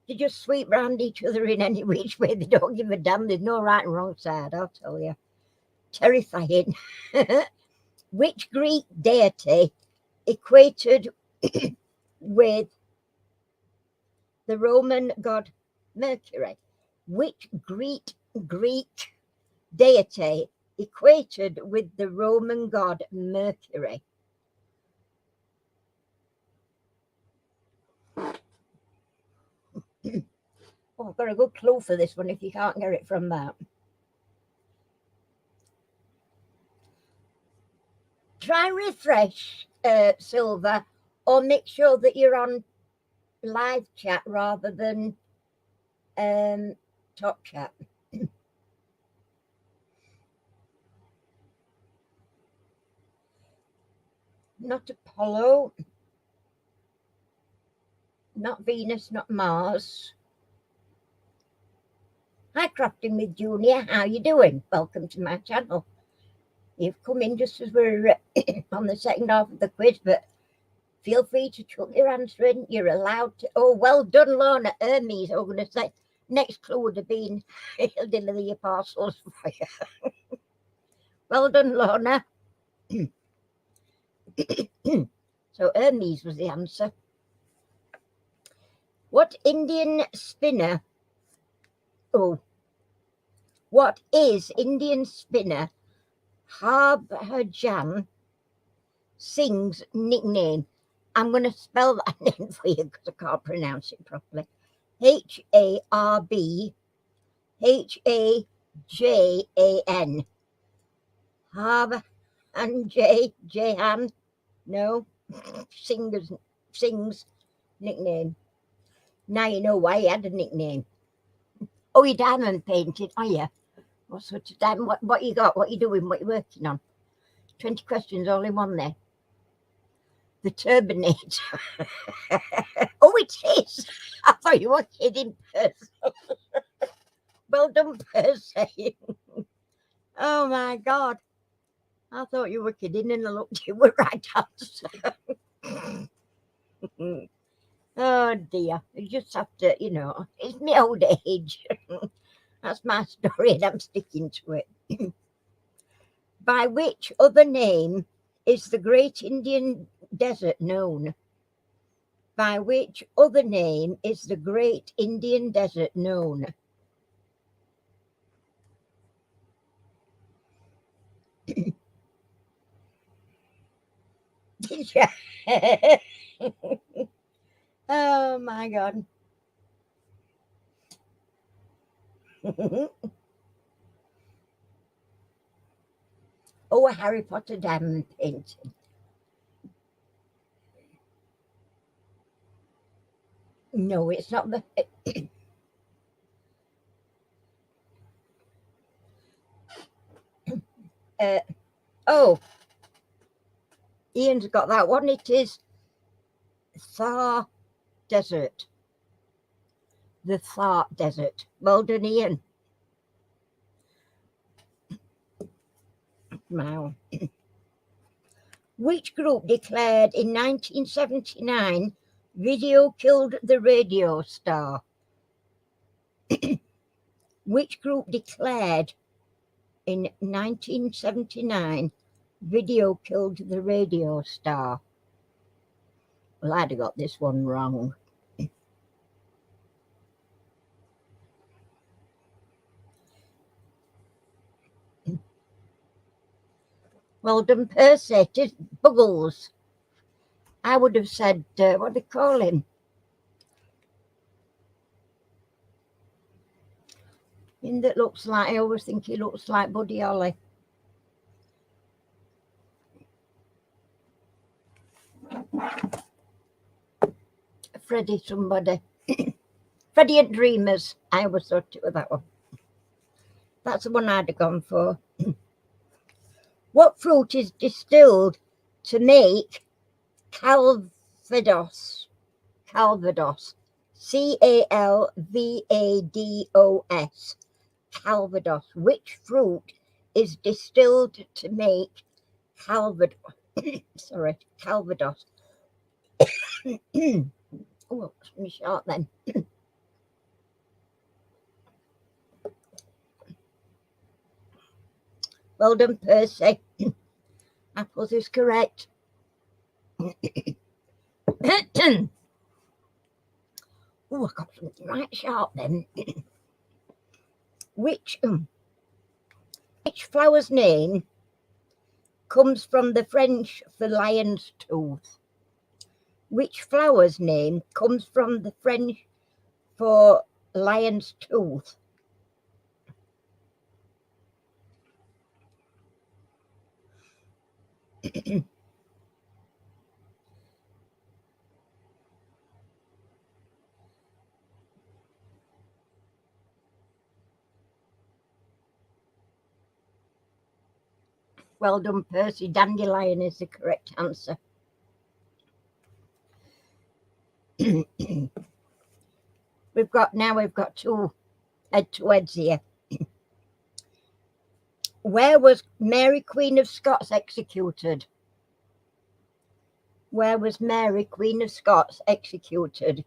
they just sweep round each other in any which way. They don't give a damn. There's no right and wrong side, I'll tell you. Terrifying. Which Greek deity equated with the Roman god Mercury? Which Greek deity equated with the Roman god Mercury? Oh, I've got a good clue for this one if you can't get it from that. Try refresh, Silver, or make sure that you're on live chat rather than top chat. Not Apollo, not Venus, not Mars. Hi, Crafting with Junior. How you doing? Welcome to my channel. You've come in just as we're on the second half of the quiz, but feel free to chuck your answer in. You're allowed to. Oh, well done, Lorna. Hermes, I'm going to say. Next clue would have been he'll deliver your parcels for you. Well done, Lorna. So Hermes was the answer. What Indian spinner? Oh, what is Indian spinner Harbhajan Singh's nickname? I'm going to spell that name for you because I can't pronounce it properly. Harbhajan. Harbhajan Jahan. No, Singh's nickname. Now you know why he had a nickname. Oh, you diamond painted, are you? What sort of diamond? What you got? What you doing? What you working on? 20 questions, all in one there. The Turbinator. Oh, it is. I thought you were kidding, Percy. Well done, Percy. Oh my God. I thought you were kidding and I looked, you were right answer. Oh dear. You just have to, you know, it's my old age. That's my story and I'm sticking to it. By which other name is the Great Indian Desert known? By which other name is the Great Indian Desert known? Yeah. Oh my God. Oh, a Harry Potter diamond painting. No, it's not the. Oh, Ian's got that one. It is Thar Desert. The Thar Desert. Well done, Ian. Wow. Which group declared in 1979 video killed the radio star? Which group declared in 1979 video killed the radio star? Well, I'd have got this one wrong. Well done, Percy. It is Buggles. I would have said, what do they call him? In that looks like, I always think he looks like Buddy Holly. Freddie somebody. Freddie and Dreamers. I always thought it was that one. That's the one I'd have gone for. What fruit is distilled to make Calvados? Calvados. Calvados. Calvados. Which fruit is distilled to make Calvados? Sorry, Calvados. Oh, it's me short then. Well done, Percy. Apples is correct. Oh, I got something right sharp then. Which flower's name comes from the French for lion's tooth? Which flower's name comes from the French for lion's tooth? Well done, Percy. Dandelion is the correct answer. We've got two head-to-heads here. Where was Mary Queen of Scots executed? Where was Mary Queen of Scots executed?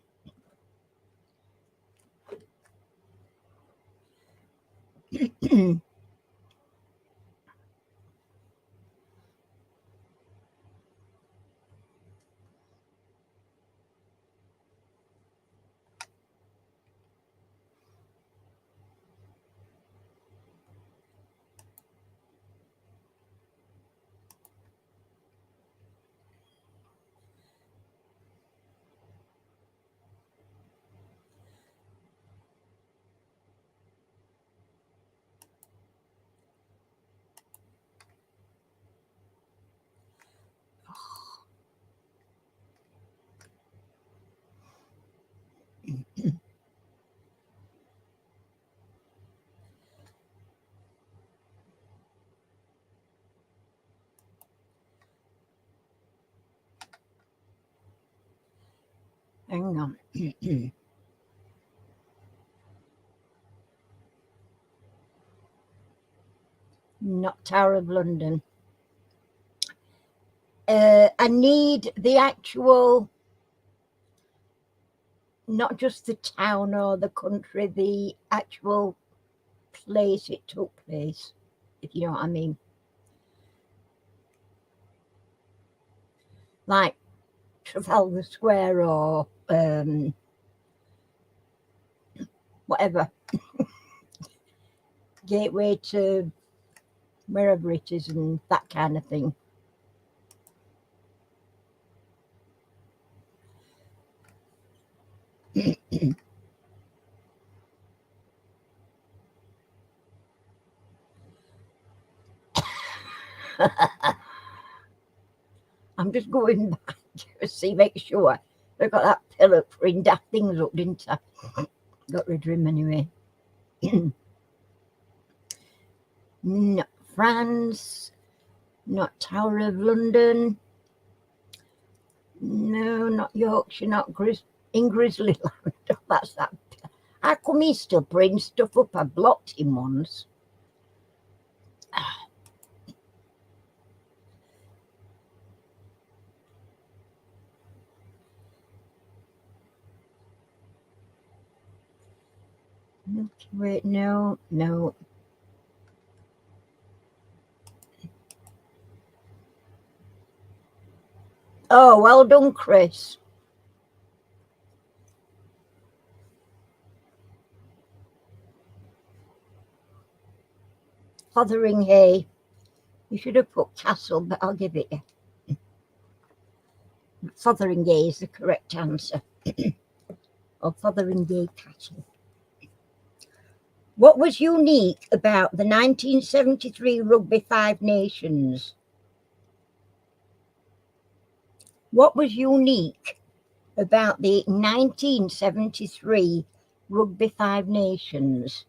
Hang on. Not Tower of London. I need the actual, not just the town or the country, the actual place it took place, if you know what I mean. Like Trafalgar Square or whatever. Gateway to wherever it is and that kind of thing. I'm just going back to see, make sure I got that pillow print that things up, didn't I? Got rid of him anyway. Not France, not Tower of London, no, not Yorkshire, not in Grizzly Land. That's that. How come he's still bringing stuff up? I blocked him once. Wait, no. Oh, well done, Chris. Fotheringhayes. You should have put castle, but I'll give it you. Fotheringay is the correct answer. Or Fotheringay Castle. What was unique about the 1973 Rugby Five Nations? What was unique about the 1973 Rugby Five Nations?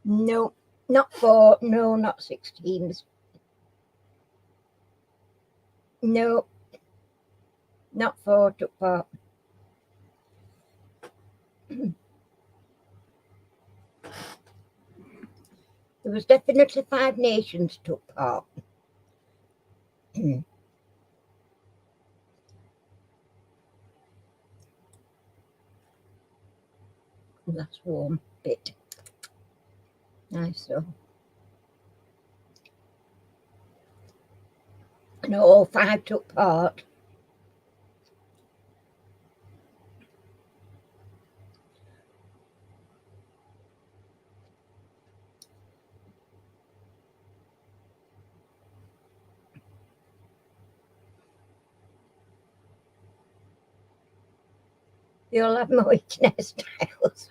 No, not 4. No, not 6 teams. No, not 4 took part. There was definitely 5 nations took part. That's warm bit. Nice though. No, all 5 took part. They all have Mohican hairstyles.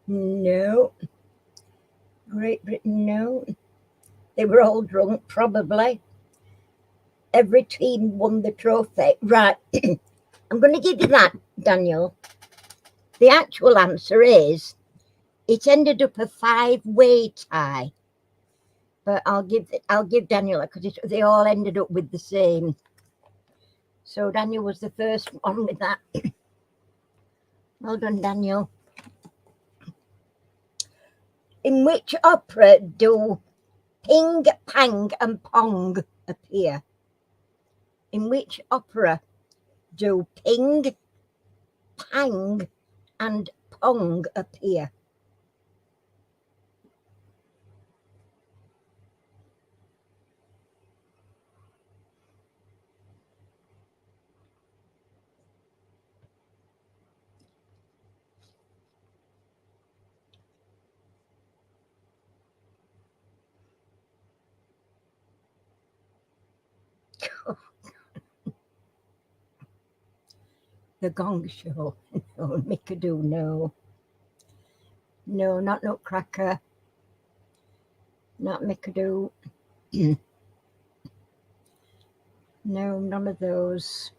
No. Great Britain, no. They were all drunk, probably. Every team won the trophy. Right. I'm going to give you that, Daniel. The actual answer is it ended up a 5-way tie. But I'll give Daniel it because they all ended up with the same. So Daniel was the first one with that. Well done, Daniel. In which opera do Ping, Pang and Pong appear? In which opera do Ping, Pang and Pong appear? The Gong Show. No, Mikado, no. No, not Nutcracker. Not Mikado. No, none of those.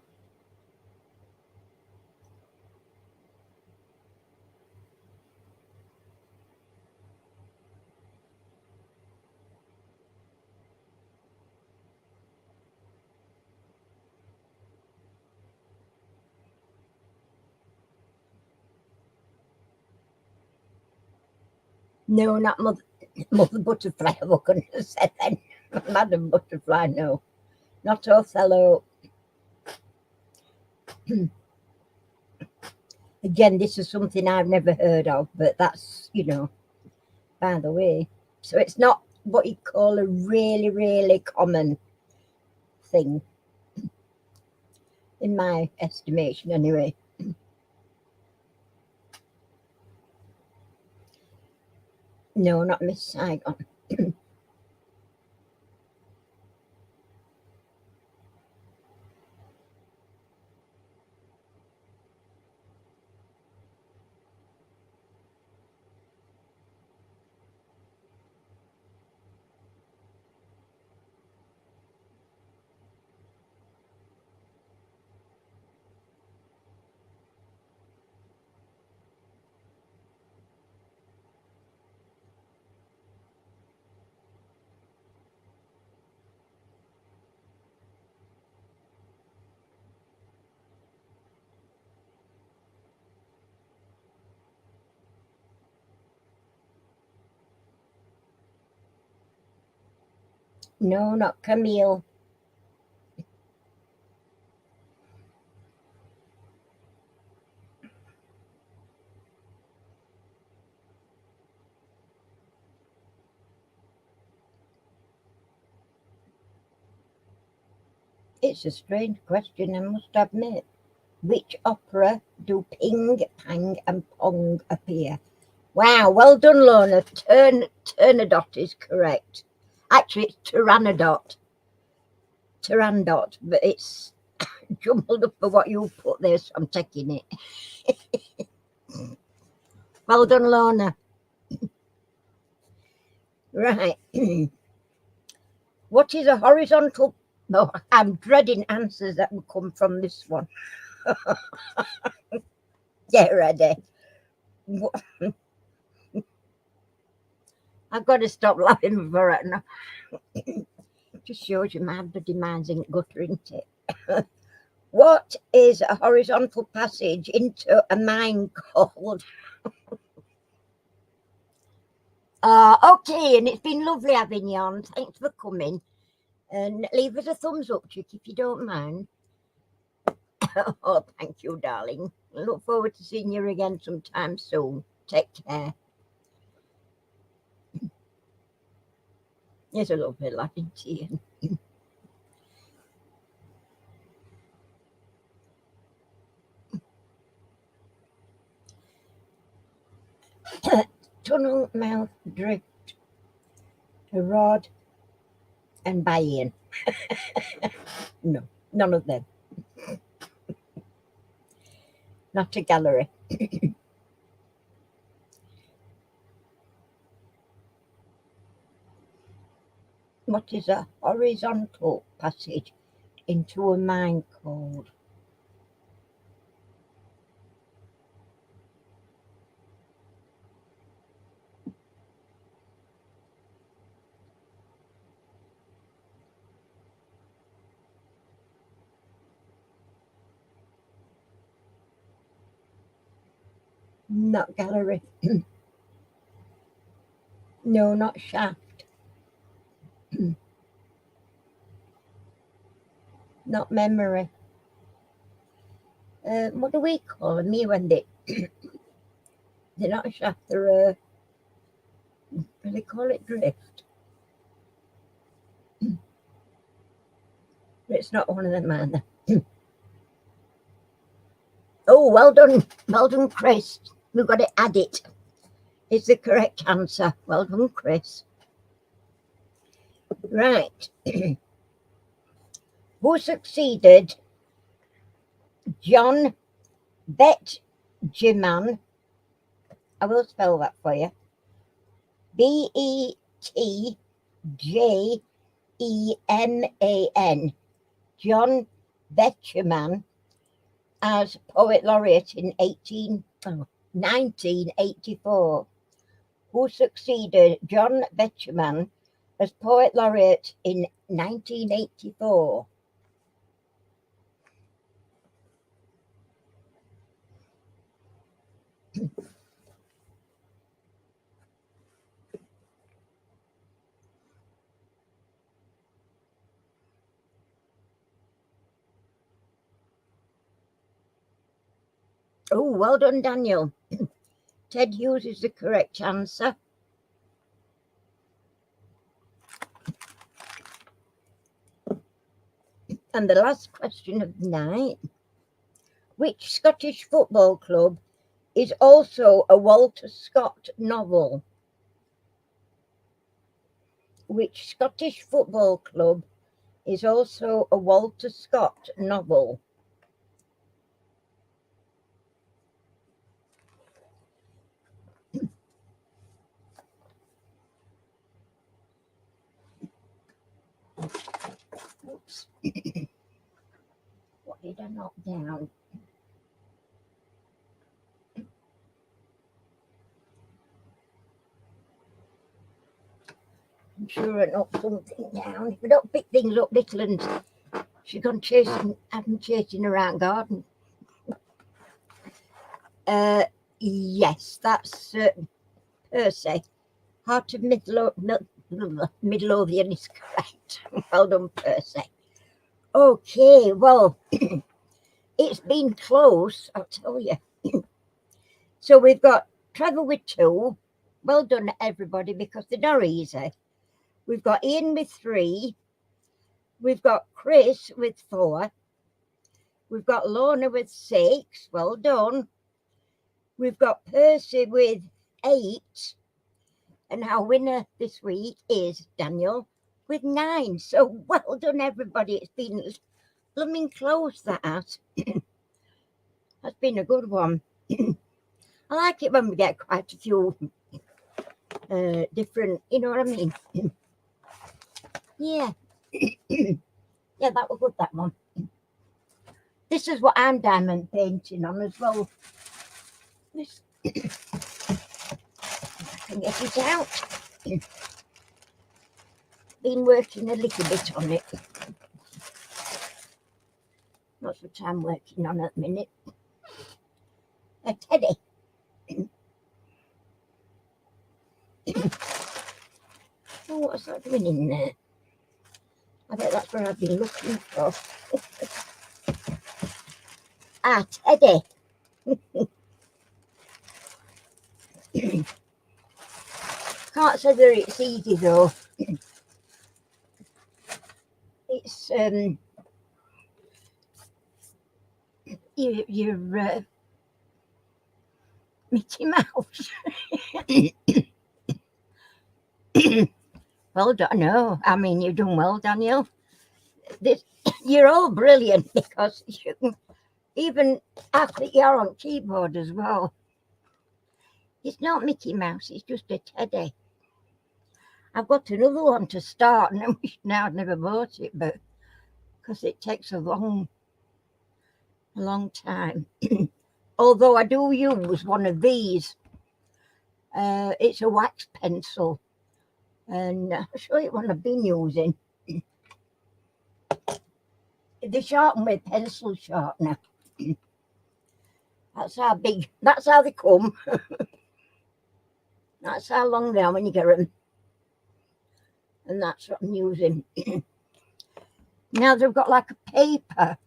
No, not Mother Butterfly. I couldn't have said then. Madam Butterfly, no. Not Othello. Again, this is something I've never heard of, but that's, by the way. So it's not what you call a really, really common thing, in my estimation, anyway. No, not Miss Saigon. No, not Camille. It's a strange question, I must admit. Which opera do Ping, Pang, and Pong appear? Wow, well done, Lorna. Turnadot is correct. Actually, it's Pteranodot. Pterandot, but it's jumbled up for what you put there, so I'm taking it. Well done, Lorna. Right. What is a horizontal? No, I'm dreading answers that will come from this one. Get ready. I've got to stop laughing for it now. Just shows you my bloody mind's in gutter, isn't it? What is a horizontal passage into a mine called? Okay, and it's been lovely having you on. Thanks for coming. And leave us a thumbs up, chick, if you don't mind. Oh, thank you, darling. I look forward to seeing you again sometime soon. Take care. It's a lovely laughing to you. Tunnel mouth drift, a rod, and buy-in. No, none of them. Not a gallery. What is a horizontal passage into a mine called? Not gallery. No, not shaft. Not memory. What do we call them here when they're not a shaft, they're they call it drift. But it's not one of them either. Oh, well done, Chris. We've got to add it. It's the correct answer. Well done, Chris. Right. Who succeeded John Betjeman? I will spell that for you. Betjeman. John Betjeman as poet laureate in 1984. Who succeeded John Betjeman as poet laureate in 1984? Oh, well done, Daniel. Ted Hughes is the correct answer. And the last question of the night. Which Scottish football club is also a Walter Scott novel? Which Scottish football club is also a Walter Scott novel? Oops. What did I knock down? I'm sure I knocked something down. If we don't pick things up, little and she's gone chasing around garden. Yes, that's Percy. Heart of Midlothian is correct. Well done, Percy. Okay, well, it's been close, I'll tell you. So we've got Trevor with 2. Well done, everybody, because they're not easy. We've got Ian with 3. We've got Chris with 4. We've got Lorna with 6. Well done. We've got Percy with 8. And our winner this week is Daniel with 9. So well done, everybody. It's been blooming close, that has. That's been a good one. I like it when we get quite a few different, you know what I mean? Yeah. Yeah, that was good, that one. This is what I'm diamond painting on as well. This, I can get it out. Been working a little bit on it. That's what I'm working on at the minute. A teddy. Oh, what's that doing in there? I bet that's where I've been looking for. Ah, teddy. Can't say that it's easy though. It's your Mickey Mouse. Well done. No, I mean you've done well, Daniel. You're all brilliant because you can even actually you're on keyboard as well. It's not Mickey Mouse, it's just a teddy. I've got another one to start, and I wish now I'd never bought it, but because it takes a long time. Although I do use one of these. It's a wax pencil, and I'll show you what I've been using. They sharpen with pencil sharpener. That's how big, that's how they come. That's how long they are when you get them. And that's what I'm using. Now they've got like a paper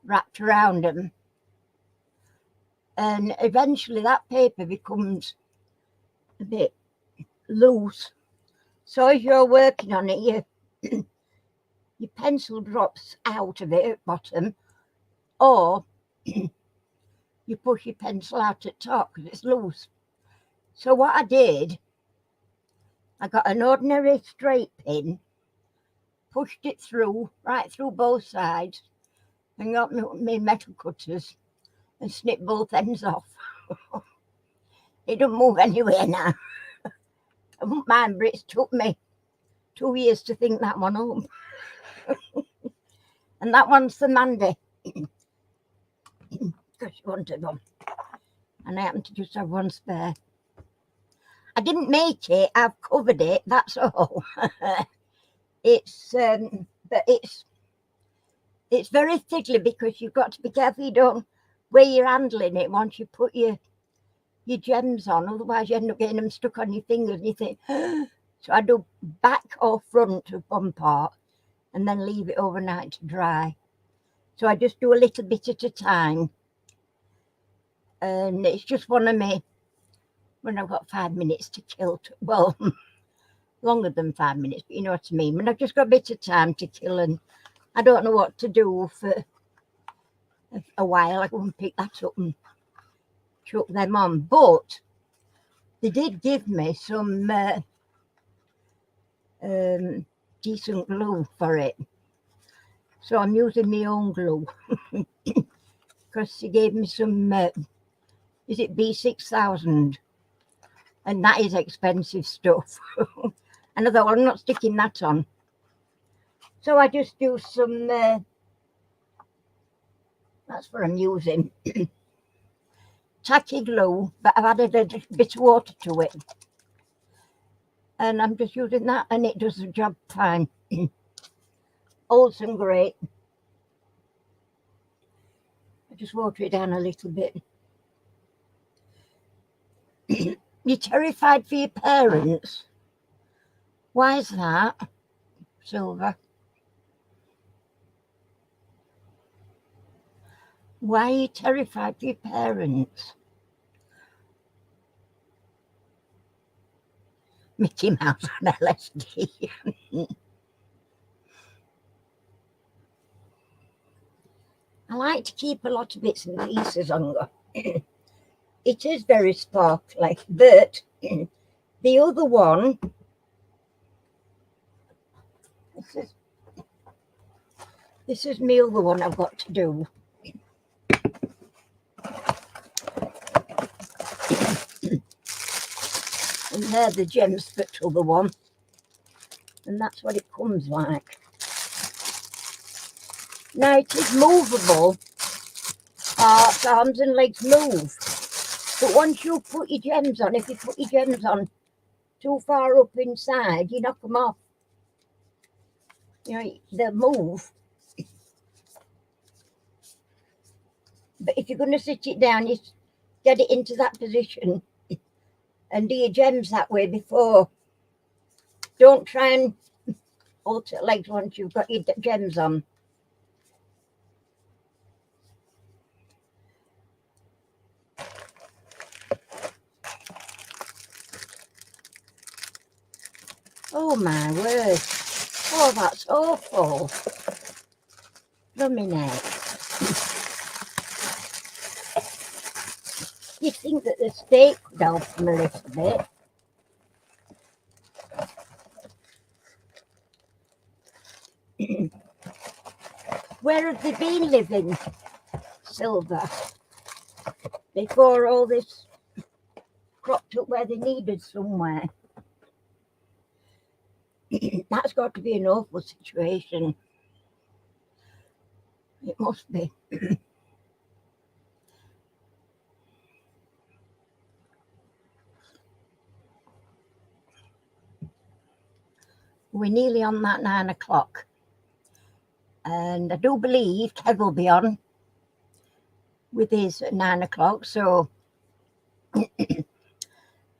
wrapped around them. And eventually that paper becomes a bit loose. So as you're working on it, your pencil drops out of it at bottom, or you push your pencil out at top because it's loose. So what I did, I got an ordinary straight pin, pushed it through, right through both sides, and got my metal cutters and snipped both ends off. It don't move anywhere now. I wouldn't mind, but it's took me 2 years to think that one home. And that one's for Mandy. Because she wanted one. And I happen to just have one spare. I didn't make it, I've covered it, that's all. It's but it's very fiddly because you've got to be careful you don't where you're handling it once you put your gems on, otherwise you end up getting them stuck on your fingers and you think, so I do back or front of one part and then leave it overnight to dry. So I just do a little bit at a time. And it's just one of me when I've got 5 minutes to kill. Well, longer than 5 minutes, but you know what I mean. When I've just got a bit of time to kill and I don't know what to do for a while, I go and pick that up and chuck them on. But they did give me some decent glue for it. So I'm using my own glue because she gave me some, is it B6000? And that is expensive stuff. And I thought, well, I'm not sticking that on. So I just do some, that's what I'm using. Tacky glue, but I've added a bit of water to it. And I'm just using that and it does the job fine. Awesome, great. I just water it down a little bit. You're terrified for your parents? Why is that, Silver? Why are you terrified for your parents? Mickey Mouse on LSD. I like to keep a lot of bits and pieces on. It is very sparkly, but the other one, this is me other one I've got to do. And they're the gems for the other one. And that's what it comes like. Now it is movable. Arms and legs move. But once you put your gems on, if you put your gems on too far up inside, you knock them off. You know, they'll move. But if you're going to sit it down, you get it into that position and do your gems that way before. Don't try and alter legs once you've got your gems on. Oh my word. Oh, that's awful. Blooming neck. You'd think that the steak could help them a little bit. Where have they been living, Silver? Before all this cropped up where they needed somewhere. That's got to be an awful situation. It must be. We're nearly on that 9 o'clock. And I do believe Kev will be on with his at 9 o'clock. So I'm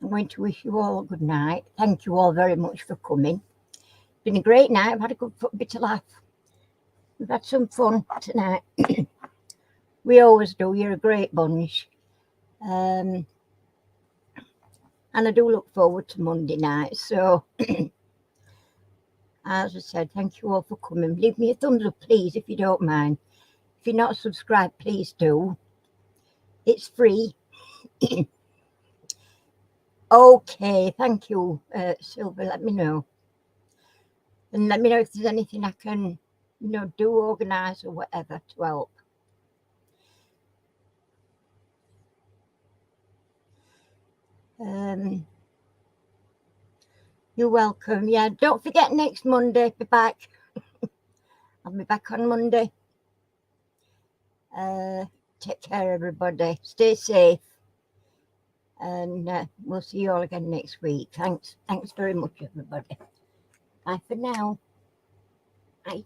going to wish you all a good night. Thank you all very much for coming. It's been a great night. I've had a good bit of laugh. We've had some fun tonight. We always do. You're a great bunch. And I do look forward to Monday night. So, as I said, thank you all for coming. Leave me a thumbs up, please, if you don't mind. If you're not subscribed, please do. It's free. Okay, thank you, Silver. Let me know. And let me know if there's anything I can, do, organise or whatever to help. You're welcome. Yeah, don't forget next Monday, be back. I'll be back on Monday. Take care, everybody. Stay safe. And we'll see you all again next week. Thanks very much, everybody. Bye for now. Bye.